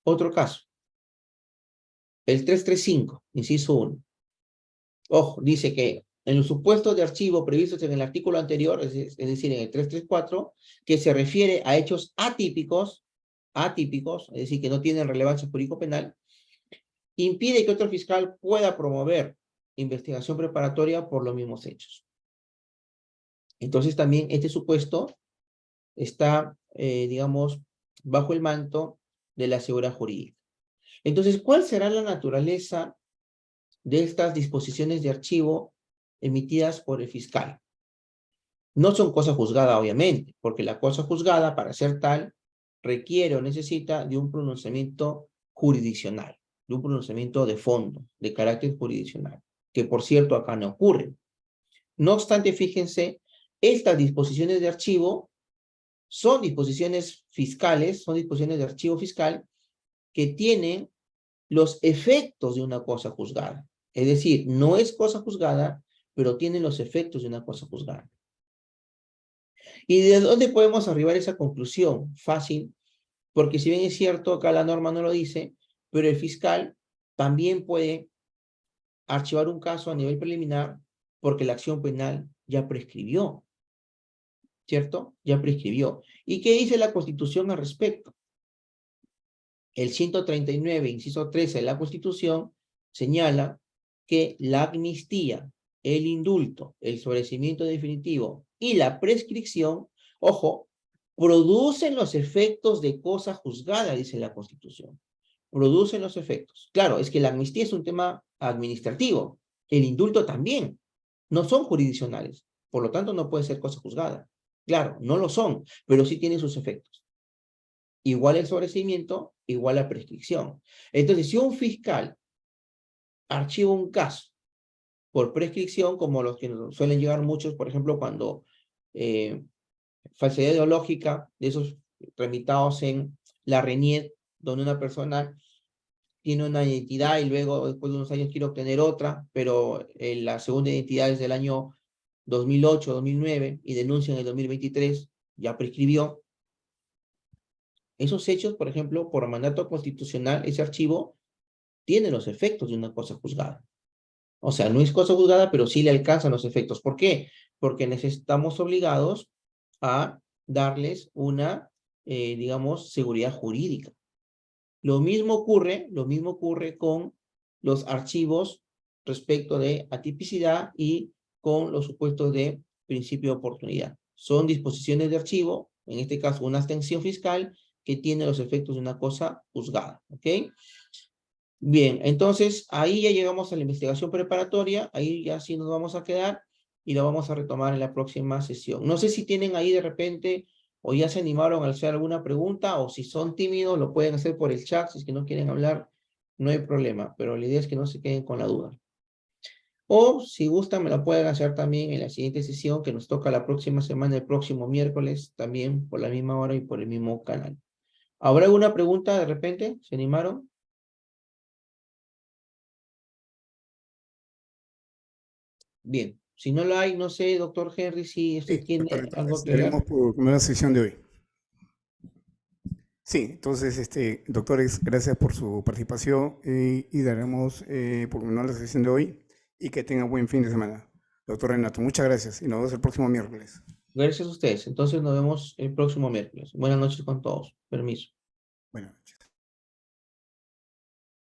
Speaker 1: Otro caso, el 335, inciso 1. Ojo, dice que en los supuestos de archivo previstos en el artículo anterior, es decir, en el 334, que se refiere a hechos atípicos, es decir, que no tienen relevancia jurídico-penal, impide que otro fiscal pueda promover investigación preparatoria por los mismos hechos. Entonces también este supuesto está, digamos, bajo el manto de la seguridad jurídica. Entonces, ¿cuál será la naturaleza de estas disposiciones de archivo emitidas por el fiscal? No son cosa juzgada, obviamente, porque la cosa juzgada, para ser tal, requiere o necesita de un pronunciamiento jurisdiccional, de un pronunciamiento de fondo, de carácter jurisdiccional, que por cierto acá no ocurre. No obstante, fíjense, estas disposiciones de archivo son disposiciones fiscales, son disposiciones de archivo fiscal que tienen los efectos de una cosa juzgada. Es decir, no es cosa juzgada, pero tiene los efectos de una cosa juzgada. ¿Y de dónde podemos arribar a esa conclusión? Fácil, porque si bien es cierto, acá la norma no lo dice, pero el fiscal también puede archivar un caso a nivel preliminar porque la acción penal ya prescribió, ¿cierto? Ya prescribió. ¿Y qué dice la Constitución al respecto? El 139, inciso 13 de la Constitución señala que la amnistía, el indulto, el sobreseimiento definitivo y la prescripción, ojo, producen los efectos de cosa juzgada, dice la Constitución. Producen los efectos. Claro, es que la amnistía es un tema administrativo, el indulto también. No son jurisdiccionales, por lo tanto no puede ser cosa juzgada. Claro, no lo son, pero sí tienen sus efectos. Igual el sobreseimiento, igual la prescripción. Entonces, si un fiscal archiva un caso por prescripción, como los que nos suelen llegar muchos, por ejemplo, cuando falsedad ideológica, de esos tramitados en la RENIEC, donde una persona tiene una identidad y luego, después de unos años, quiere obtener otra, pero la segunda identidad es del año 2008, 2009, y denuncia en el 2023, ya prescribió. Esos hechos, por ejemplo, por mandato constitucional, ese archivo tiene los efectos de una cosa juzgada. O sea, no es cosa juzgada, pero sí le alcanzan los efectos. ¿Por qué? Porque estamos obligados a darles una, digamos, seguridad jurídica. Lo mismo ocurre con los archivos respecto de atipicidad y con los supuestos de principio de oportunidad. Son disposiciones de archivo, en este caso una abstención fiscal, que tiene los efectos de una cosa juzgada, ¿ok? Bien, entonces ahí ya llegamos a la investigación preparatoria, ahí ya sí nos vamos a quedar y lo vamos a retomar en la próxima sesión. No sé si tienen ahí de repente o ya se animaron a hacer alguna pregunta o si son tímidos lo pueden hacer por el chat, si es que no quieren hablar, no hay problema, pero la idea es que no se queden con la duda. O si gustan me la pueden hacer también en la siguiente sesión que nos toca la próxima semana, el próximo miércoles, también por la misma hora y por el mismo canal. ¿Habrá alguna pregunta de repente? ¿Se animaron? Bien, si no lo hay, no sé, doctor Henry, si usted
Speaker 2: Sí, doctor,
Speaker 1: tiene algo que
Speaker 2: estaremos
Speaker 1: agregar.
Speaker 2: por la sesión de hoy. Sí, entonces, doctores, gracias por su participación y daremos por culminar la sesión de hoy y que tenga buen fin de semana. Doctor Renato, muchas gracias y nos vemos el próximo miércoles.
Speaker 1: Gracias a ustedes. Entonces nos vemos el próximo miércoles. Buenas noches con todos. Permiso.
Speaker 2: Buenas noches.